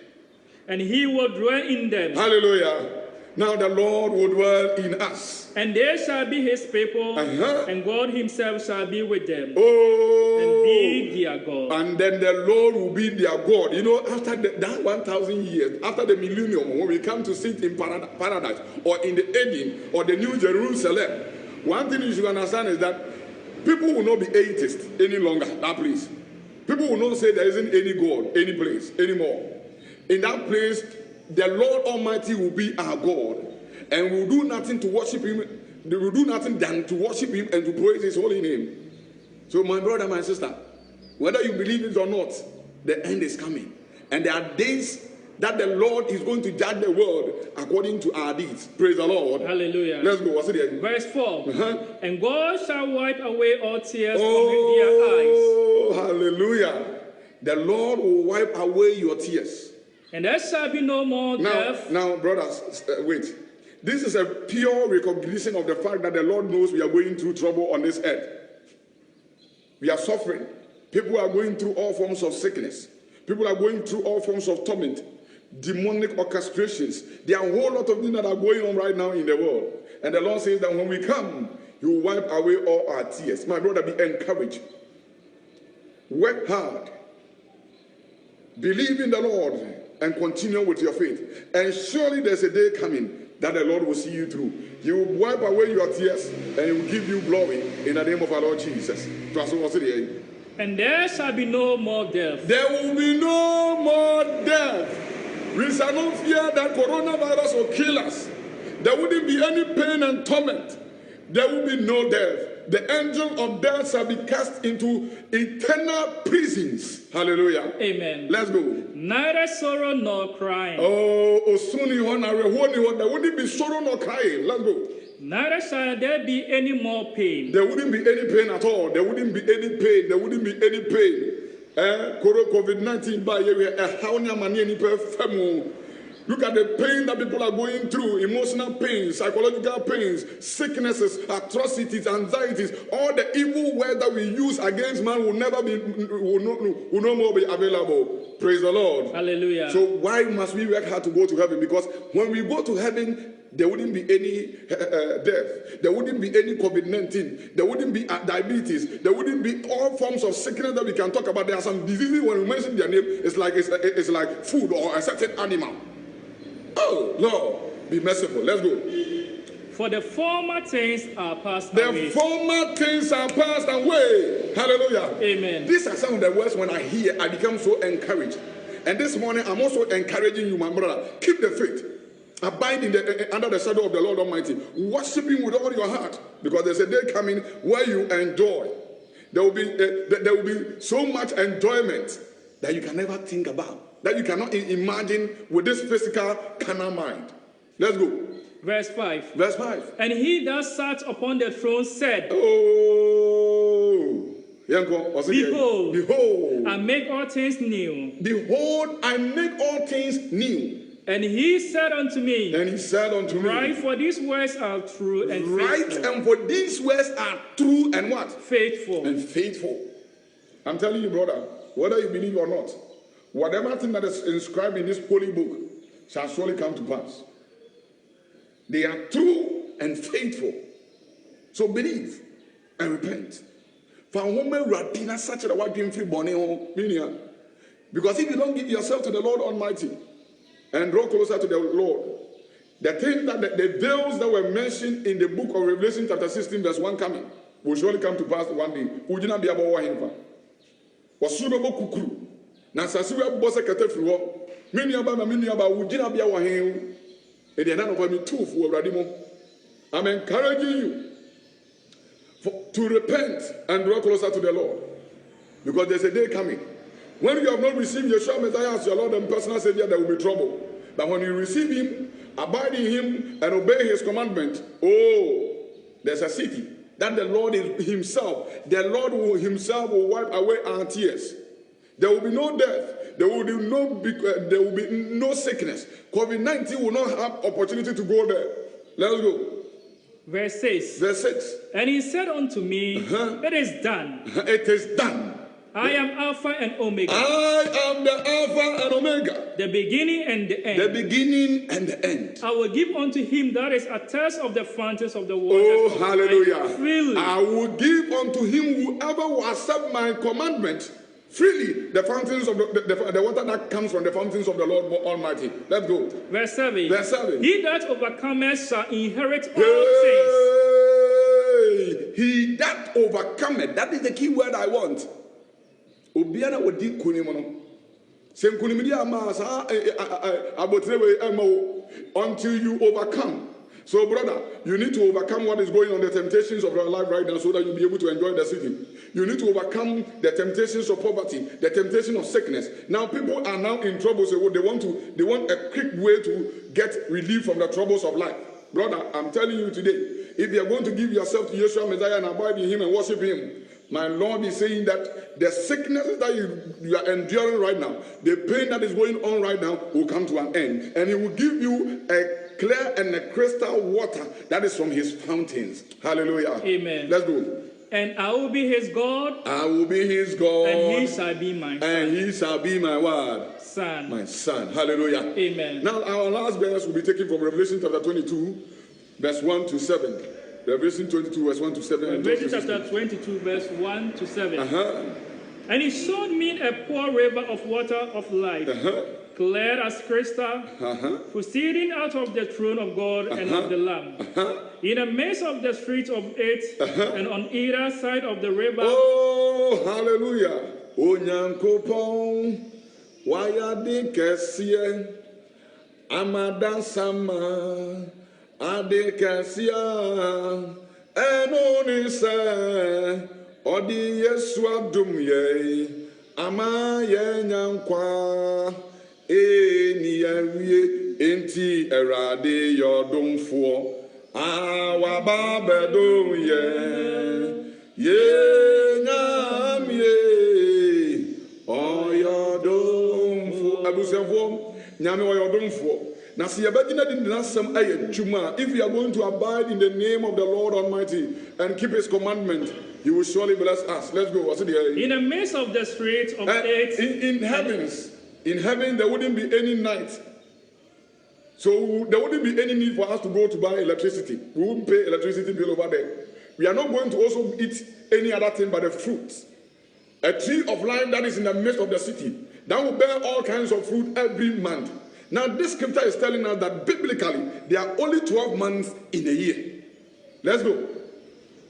And He will dwell in them. Hallelujah. Now the Lord will dwell in us. And they shall be His people, and God Himself shall be with them, and Oh, be their God. and then the Lord will be their God. You know, after that 1,000 years, after the millennium, when we come to sit in paradise or in the Eden or the New Jerusalem, one thing you should understand is that people will not be atheists any longer. That place, people will not say there isn't any God, any place anymore. In that place, the Lord Almighty will be our God, and we will do nothing to worship Him. We will do nothing than to worship Him and to praise His holy name. So, my brother, my sister, whether you believe it or not, the end is coming, and there are days that the Lord is going to judge the world according to our deeds. Praise the Lord. Hallelujah. Let's go. What's it there? Verse 4. And God shall wipe away all tears Oh, from their eyes. hallelujah! The Lord will wipe away your tears. And there shall be no more death. Now, brothers, wait. This is a pure recognition of the fact that the Lord knows we are going through trouble on this earth. We are suffering. People are going through all forms of sickness. People are going through all forms of torment, demonic orchestrations. There are a whole lot of things that are going on right now in the world. And the Lord says that when we come, He will wipe away all our tears. My brother, be encouraged. Work hard. Believe in the Lord and continue with your faith. And surely there's a day coming that the Lord will see you through. He will wipe away your tears and He will give you glory in the name of our Lord Jesus. And there shall be no more death. There will be no more death. We shall not fear that coronavirus will kill us. There wouldn't be any pain and torment. There will be no death. The angel of death shall be cast into eternal prisons. Hallelujah. Amen. Let's go. Neither sorrow nor crying. Oh, there wouldn't be sorrow nor crying. Let's go. Neither shall there be any more pain. There wouldn't be any pain at all. There wouldn't be any pain. There wouldn't be any pain. COVID-19 by look at the pain that people are going through, emotional pain, psychological pains, sicknesses, atrocities, anxieties. All the evil words that we use against man will no more be available. Praise the Lord. Hallelujah. So why must we work hard to go to heaven? Because when we go to heaven, there wouldn't be any death. There wouldn't be any COVID-19. There wouldn't be diabetes. There wouldn't be all forms of sickness that we can talk about. There are some diseases, when we mention their name, it's like food or a certain animal. Oh, Lord, be merciful. Let's go. For the former things are passed away. The former things are passed away. Hallelujah. Amen. These are some of the words when I hear, I become so encouraged. And this morning, I'm also encouraging you, my brother. Keep the faith. Abide under the shadow of the Lord Almighty. Worship Him with all your heart. Because there's a day coming where you enjoy. There will be so much enjoyment that you can never think about. That you cannot imagine with this physical carnal mind. Let's go. Verse 5. Verse 5. And He that sat upon the throne said, Oh, Behold, I make all things new. Behold, I make all things new. And He said unto me, Write, for these words are true and faithful. Write, and for these words are true and what? Faithful. And faithful. I'm telling you, brother, whether you believe or not, whatever thing that is inscribed in this holy book shall surely come to pass. They are true and faithful. So believe and repent. Because if you don't give yourself to the Lord Almighty and draw closer to the Lord, the things that the veils that were mentioned in the book of Revelation chapter 16 verse 1 coming will surely come to pass one day. Ujina bi abo wa himfa. Wasuno bo kukuru. Na sasi we bo sekete firi ho. Mini aba ujina bi wa hin. E dey na no for me too for awrade mo. I'm encouraging you to repent and draw closer to the Lord. Because there's a day coming. When you have not received Yeshua Messiah as your Lord and personal Savior, there will be trouble. But when you receive Him, abide in Him, and obey His commandment, there's a city that the Lord is Himself. The Lord Himself will wipe away our tears. There will be no death. There will be no sickness. COVID-19 will not have opportunity to go there. Let's go. Verse 6. Verse 6. And He said unto me, It is done. It is done. I am Alpha and Omega. I am the Alpha and Omega. The beginning and the end. The beginning and the end. I will give unto him that is a thirst of the fountains of the waters. Oh, hallelujah. Freely. I will give unto him whoever will accept my commandment freely, the fountains of the water that comes from the fountains of the Lord Almighty. Let's go. Verse 7. Verse 7. He that overcometh shall inherit all things. He that overcometh. That is the key word I want. Obiara wodi kunim no. Se kunim di ama sa abotre emo until you overcome. So brother, you need to overcome what is going on, the temptations of your life right now, so that you'll be able to enjoy the city. You need to overcome the temptations of poverty, the temptation of sickness. Now people are now in trouble, so they want a quick way to get relief from the troubles of life. Brother, I'm telling you today, if you are going to give yourself to Yeshua Messiah and abide in Him and worship Him, my Lord is saying that the sickness that you are enduring right now, the pain that is going on right now will come to an end. And He will give you a clear and a crystal water that is from His fountains. Hallelujah. Amen. Let's go. And I will be His God. I will be His God. And He shall be my son. And He shall be my what? Son. My son. Hallelujah. Amen. Now our last verse will be taken from Revelation chapter 22, verse 1 to 7. Revelation 22, verse 1 to 7. Revelation chapter 22, verse 1 to 7. And He showed me a poor river of water of life, clear as crystal, proceeding out of the throne of God and of the Lamb. In the midst of the streets of it, and on either side of the river. Oh, hallelujah. Onyankopon, wayadi kesie, amadan sama. Adekasia enonise odi Yesu adum ye ama ye nyankwa eni awie enti erade yodomfo awa bedom ye nyamie oyodomfo abusenfo nyame oyodomfo. Now, if you are going to abide in the name of the Lord Almighty and keep His commandment, He will surely bless us. Let's go. In the midst of the streets of it, in heaven, there wouldn't be any night. So there wouldn't be any need for us to go to buy electricity. We wouldn't pay electricity bill over there. We are not going to also eat any other thing but the fruits. A tree of life that is in the midst of the city that will bear all kinds of fruit every month. Now, this scripture is telling us that biblically, there are only 12 months in a year. Let's go.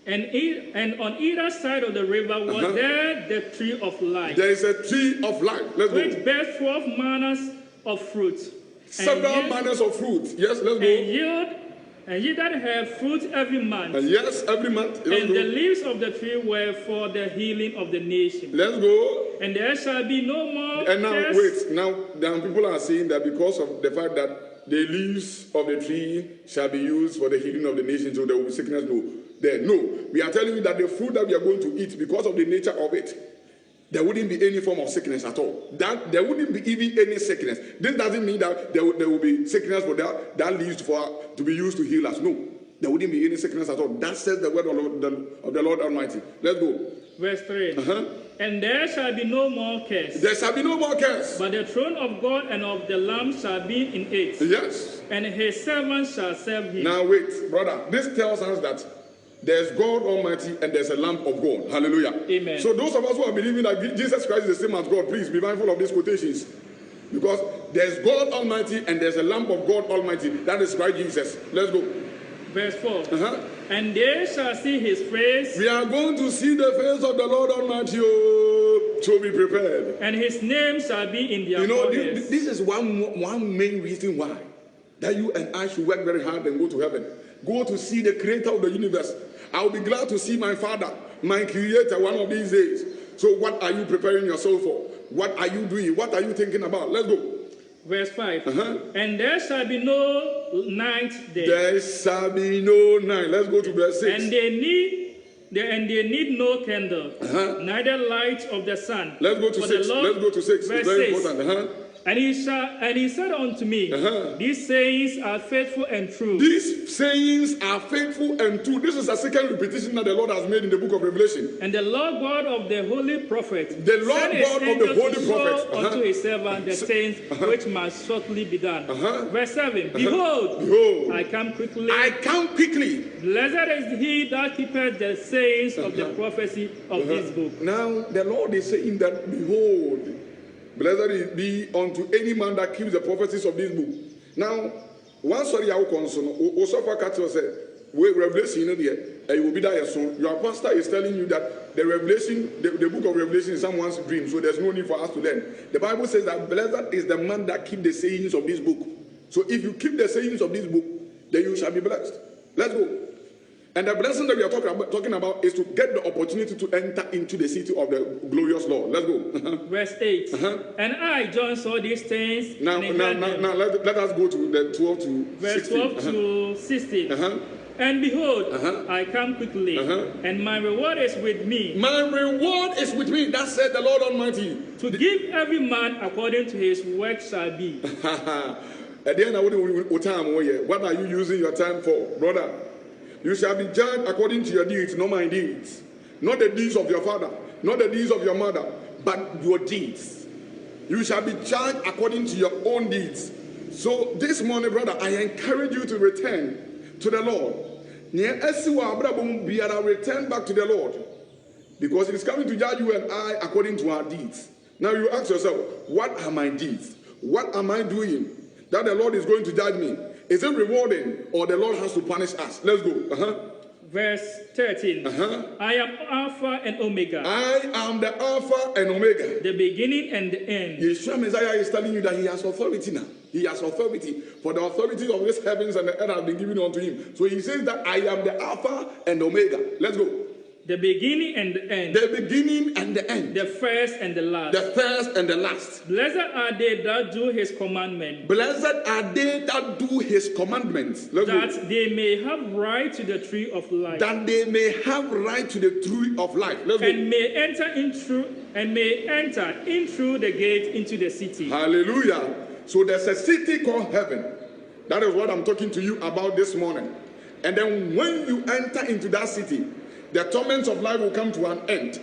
And on either side of the river was there the tree of life. There is a tree of life. Let's go. Which bears 12 manners of fruit. Several manners of fruit. Yes, let's go. And ye that have fruit every month. And yes, every month. And the leaves of the tree were for the healing of the nation. Let's go. And there shall be no more. And now, wait. Now people are saying that because of the fact that the leaves of the tree shall be used for the healing of the nation, so there will be sickness. No. We are telling you that the food that we are going to eat, because of the nature of it, there wouldn't be any form of sickness at all. That there wouldn't be even any sickness. This doesn't mean that there will be sickness for that leaves to be used to heal us. No, there wouldn't be any sickness at all. That says the word of the Lord Almighty. Let's go. Verse 3. And there shall be no more curse. There shall be no more curse. But the throne of God and of the Lamb shall be in it. Yes. And his servants shall serve him. Now wait, brother. This tells us that there's God Almighty and there's a Lamb of God. Hallelujah. Amen. So those of us who are believing that Jesus Christ is the same as God, please be mindful of these quotations. Because there's God Almighty and there's a Lamb of God Almighty. That is Christ Jesus. Let's go. Verse 4. And they shall see his face. We are going to see the face of the Lord Almighty. Oh, so be prepared. And his name shall be in their You know, foreheads. this is one main reason why that you and I should work very hard and go to heaven. Go to see the creator of the universe. I'll be glad to see my Father, my creator, one of these days. So what are you preparing yourself for? What are you doing? What are you thinking about? Let's go. Verse 5. And there shall be no night there. There shall be no night. Let's go to verse 6. And they need no candle, neither light of the sun. Let's go to 6. Let's go to 6. Verse It's very 6. important. And he said unto me, These sayings are faithful and true. These sayings are faithful and true. This is a second repetition that the Lord has made in the book of Revelation. And the Lord God of the holy prophet, the Lord God of the holy prophet, unto his servant the things which must shortly be done. Verse 7. Behold, I come quickly. I come quickly. Blessed is he that keepeth the sayings of the prophecy of this book. Now the Lord is saying that, behold, blessed it be unto any man that keeps the prophecies of this book. Now, one story I will concern, Osofa Kato said, Revelation, you will be there soon. Your pastor is telling you that the Revelation, the book of Revelation is someone's dream, so there's no need for us to learn. The Bible says that blessed is the man that keeps the sayings of this book. So if you keep the sayings of this book, then you shall be blessed. Let's go. And the blessing that we are talking about is to get the opportunity to enter into the city of the glorious Lord. Let's go. Verse 8. And I, John, saw these things. Now let us go to the 12 to verse 16. 12 to 16. And behold, I come quickly, and my reward is with me. My reward is with me. That said the Lord Almighty. To give every man according to his work shall be. At the end of what are you using your time for, brother? You shall be judged according to your deeds, not my deeds. Not the deeds of your father, not the deeds of your mother, but your deeds. You shall be judged according to your own deeds. So this morning, brother, I encourage you to return to the Lord. Return back to the Lord. Because it is coming to judge you and I according to our deeds. Now you ask yourself, what are my deeds? What am I doing that the Lord is going to judge me? Is it rewarding or the Lord has to punish us? Let's go. Verse 13. I am Alpha and Omega. I am the Alpha and Omega. The beginning and the end. Yeshua Messiah is telling you that he has authority now. He has authority. For the authority of these heavens and the earth has been given unto him. So he says that I am the Alpha and Omega. Let's go. The beginning and the end. The beginning and the end. The first and the last. The first and the last. Blessed are they that do his commandments. Blessed are they that do his commandments. That they may have right to the tree of life. That they may have right to the tree of life. And may enter in through the gate into the city. Hallelujah. So there's a city called heaven. That is what I'm talking to you about this morning. And then when you enter into that city, the torments of life will come to an end.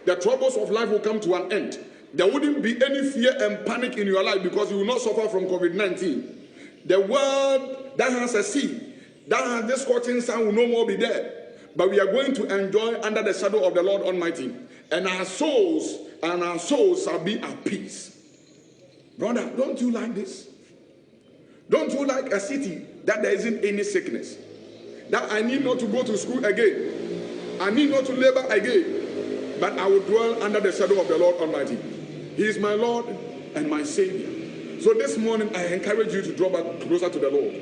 The troubles of life will come to an end. There wouldn't be any fear and panic in your life because you will not suffer from COVID-19. The world that has a sea, that has this scorching sun will no more be there. But we are going to enjoy under the shadow of the Lord Almighty. And our souls shall be at peace. Brother, don't you like this? Don't you like a city that there isn't any sickness? That I need not to go to school again. I need not to labor again, but I will dwell under the shadow of the Lord Almighty. He is my Lord and my Savior. So this morning, I encourage you to draw back closer to the Lord.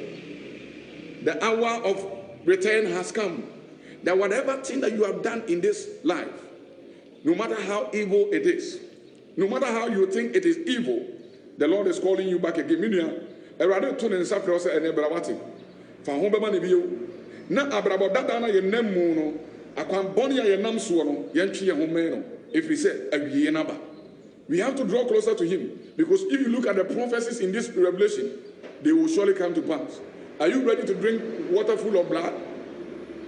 The hour of return has come. That whatever thing that you have done in this life, no matter how evil it is, no matter how you think it is evil, the Lord is calling you back again. If we say we have to draw closer to him, because if you look at the prophecies in this revelation, they will surely come to pass. Are you ready to drink water full of blood?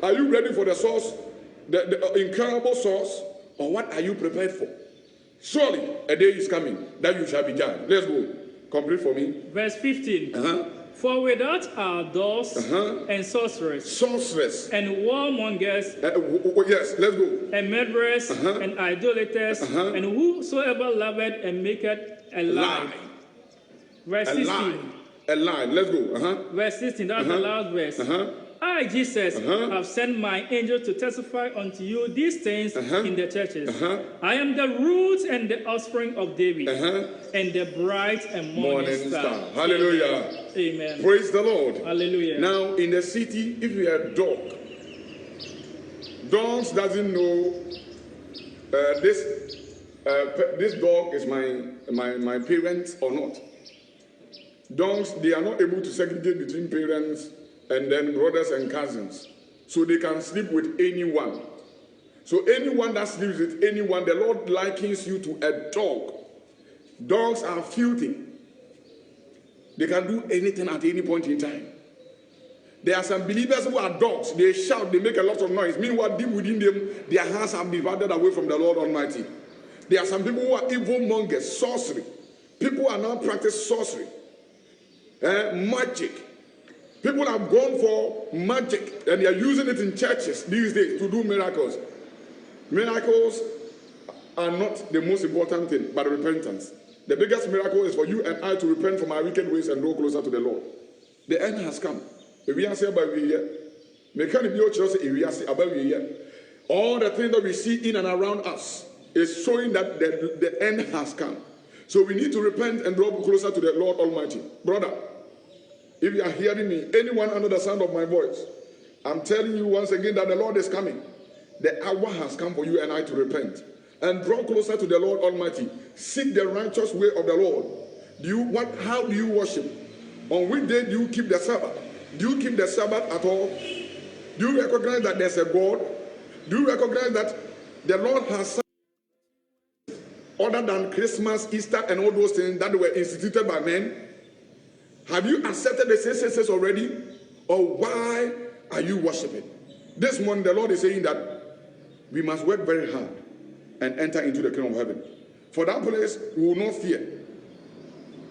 Are you ready for the source, the incurable source, or what are you prepared for? Surely a day is coming that you shall be judged. Let's go. Complete for me. Verse 15. For without our doors and sorcerers, and warmongers, yes, let's go, and murderers and idolaters, and whosoever loveth and maketh a lie. Verse 16. A lie. Let's go. Verse 16. That's the last verse. I, Jesus, have sent my angel to testify unto you these things in the churches. I am the root and the offspring of David, and the bright and morning star. Hallelujah. Amen. Praise the Lord. Hallelujah. Now, in the city, if you are a dog, dogs doesn't know this dog is my parents or not. Dogs, they are not able to segregate between parents and then brothers and cousins. So they can sleep with anyone. So anyone that sleeps with anyone, the Lord likens you to a dog. Dogs are filthy. They can do anything at any point in time. There are some believers who are dogs. They shout, they make a lot of noise. Meanwhile, deep within them, their hands have divided away from the Lord Almighty. There are some people who are evil mongers, sorcery. People are now practicing sorcery, magic. People have gone for magic and they are using it in churches these days to do miracles. Miracles are not the most important thing, but repentance. The biggest miracle is for you and I to repent from our wicked ways and grow closer to the Lord. The end has come. All the things that we see in and around us is showing that the end has come. So we need to repent and draw closer to the Lord Almighty. Brother, if you are hearing me, anyone under the sound of my voice, I'm telling you once again that the Lord is coming. The hour has come for you and I to repent and draw closer to the Lord Almighty. Seek the righteous way of the Lord. How do you worship? On which day do you keep the Sabbath? Do you keep the Sabbath at all? Do you recognize that there's a God? Do you recognize that the Lord has other than Christmas, Easter, and all those things that were instituted by men? Have you accepted the 666 already? Or why are you worshiping? This morning, the Lord is saying that we must work very hard and enter into the kingdom of heaven. For that place, we will not fear.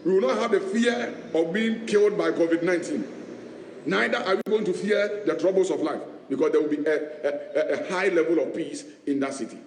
We will not have the fear of being killed by COVID-19. Neither are we going to fear the troubles of life, because there will be a high level of peace in that city.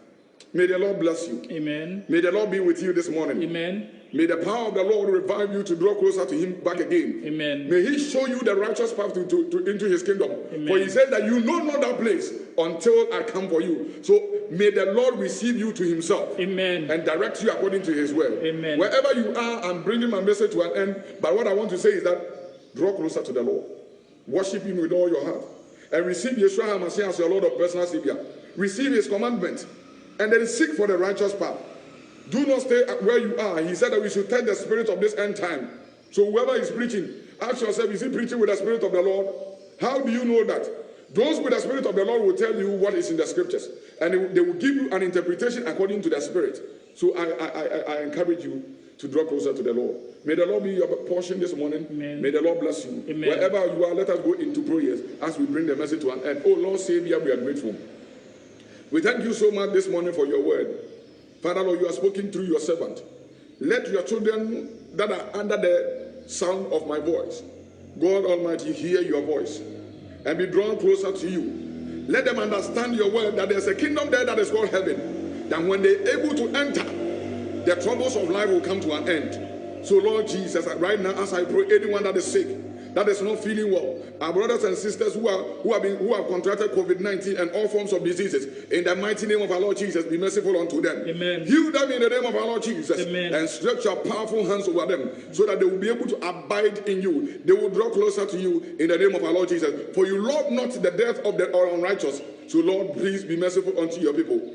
May the Lord bless you. Amen. May the Lord be with you this morning. Amen. May the power of the Lord revive you to draw closer to Him back again. Amen. May He show you the righteous path into His kingdom. Amen. For He said that you know not that place until I come for you. So may the Lord receive you to Himself. Amen. And direct you according to His will. Amen. Wherever you are, I'm bringing my message to an end. But what I want to say is that draw closer to the Lord. Worship Him with all your heart. And receive Yeshua HaMashiach as your Lord of personal Savior. Receive His commandment. And then seek for the righteous path. Do not stay where you are. He said that we should take the spirit of this end time. So whoever is preaching, ask yourself, is he preaching with the spirit of the Lord? How do you know that? Those with the spirit of the Lord will tell you what is in the scriptures. And they will give you an interpretation according to the spirit. So I encourage you to draw closer to the Lord. May the Lord be your portion this morning. Amen. May the Lord bless you. Amen. Wherever you are, let us go into prayers as we bring the message to an end. Oh Lord Savior, we are grateful. We thank you so much this morning for your word. Father, Lord, you are speaking through your servant. Let your children that are under the sound of my voice, God Almighty, hear your voice and be drawn closer to you. Let them understand your word, that there's a kingdom there that is called heaven. That when they're able to enter, the troubles of life will come to an end. So, Lord Jesus, right now, as I pray, anyone that is sick, that is not feeling well, our brothers and sisters who have contracted COVID-19 and all forms of diseases, in the mighty name of our Lord Jesus, be merciful unto them. Amen. Heal them in the name of our Lord Jesus. Amen. And stretch your powerful hands over them so that they will be able to abide in you. They will draw closer to you in the name of our Lord Jesus. For you love not the death of the unrighteous. So Lord, please be merciful unto your people.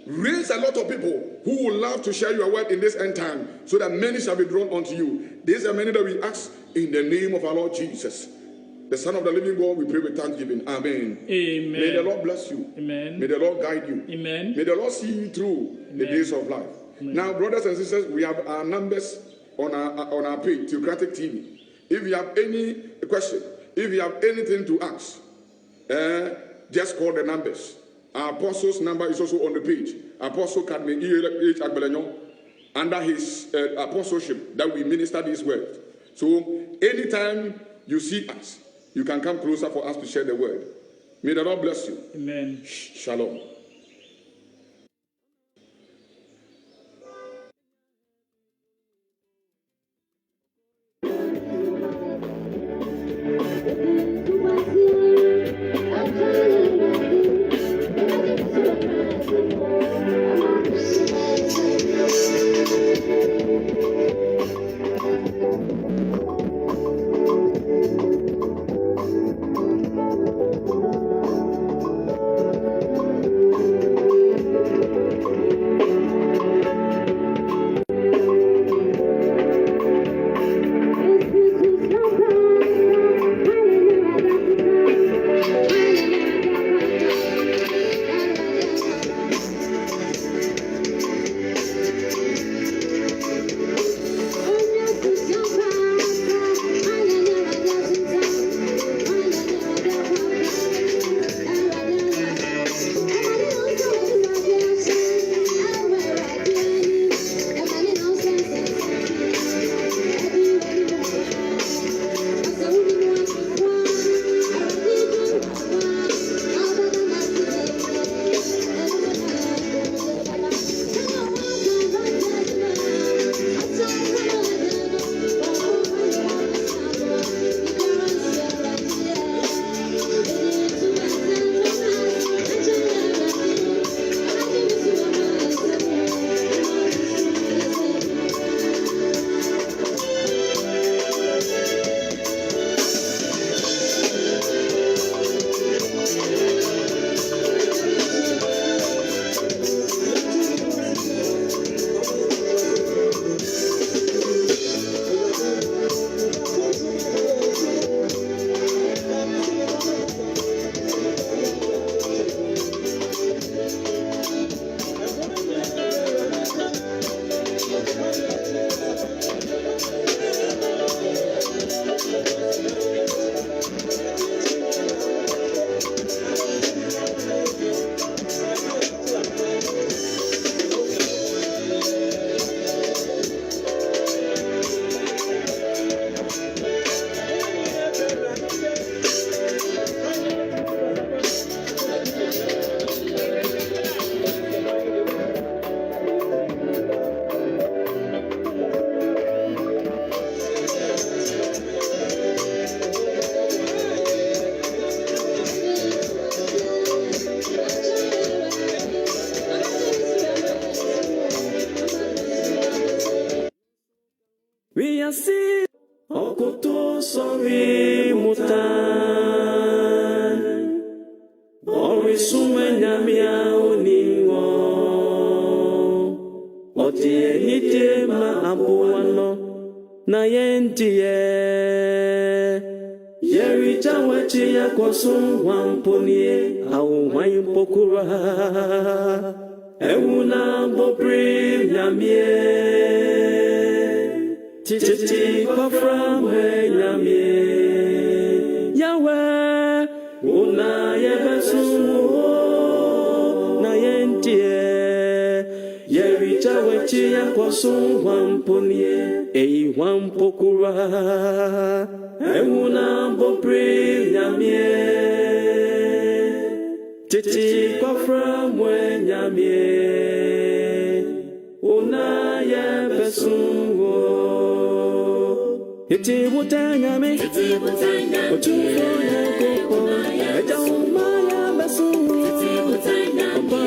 Raise a lot of people who will love to share your word in this end time, so that many shall be drawn unto you. These are many that we ask in the name of our Lord Jesus, the Son of the living God. We pray with thanksgiving. Amen. Amen. May the Lord bless you. Amen. May the Lord guide you. Amen. May the Lord see you through the days of life. Amen. Now, brothers and sisters, we have our numbers on our page, Theocratic TV. If you have any question, if you have anything to ask, just call the numbers Our apostle's number is also on the page. Apostle Kadme E.H. Agbelenyo, under his apostleship that we minister these words. So anytime you see us, you can come closer for us to share the word. May the Lord bless you. Amen. Shalom. We are see Okoto sorry mutan Ori sumenya mia oningo Otie nite ma abuano Na yentie Yerita wechi ya kosum wamponie Au wampokura Euna bopri nyamie Titi from Yamie Yahweh Una Yebesu Nayentie Yerita Wechi Yakosu Wamponie Ei Wampokura Euna Bopri Yamie Titi from Yamie Una Yebesu Iti butanya me, otumo ya koko, eja umaya basu, oba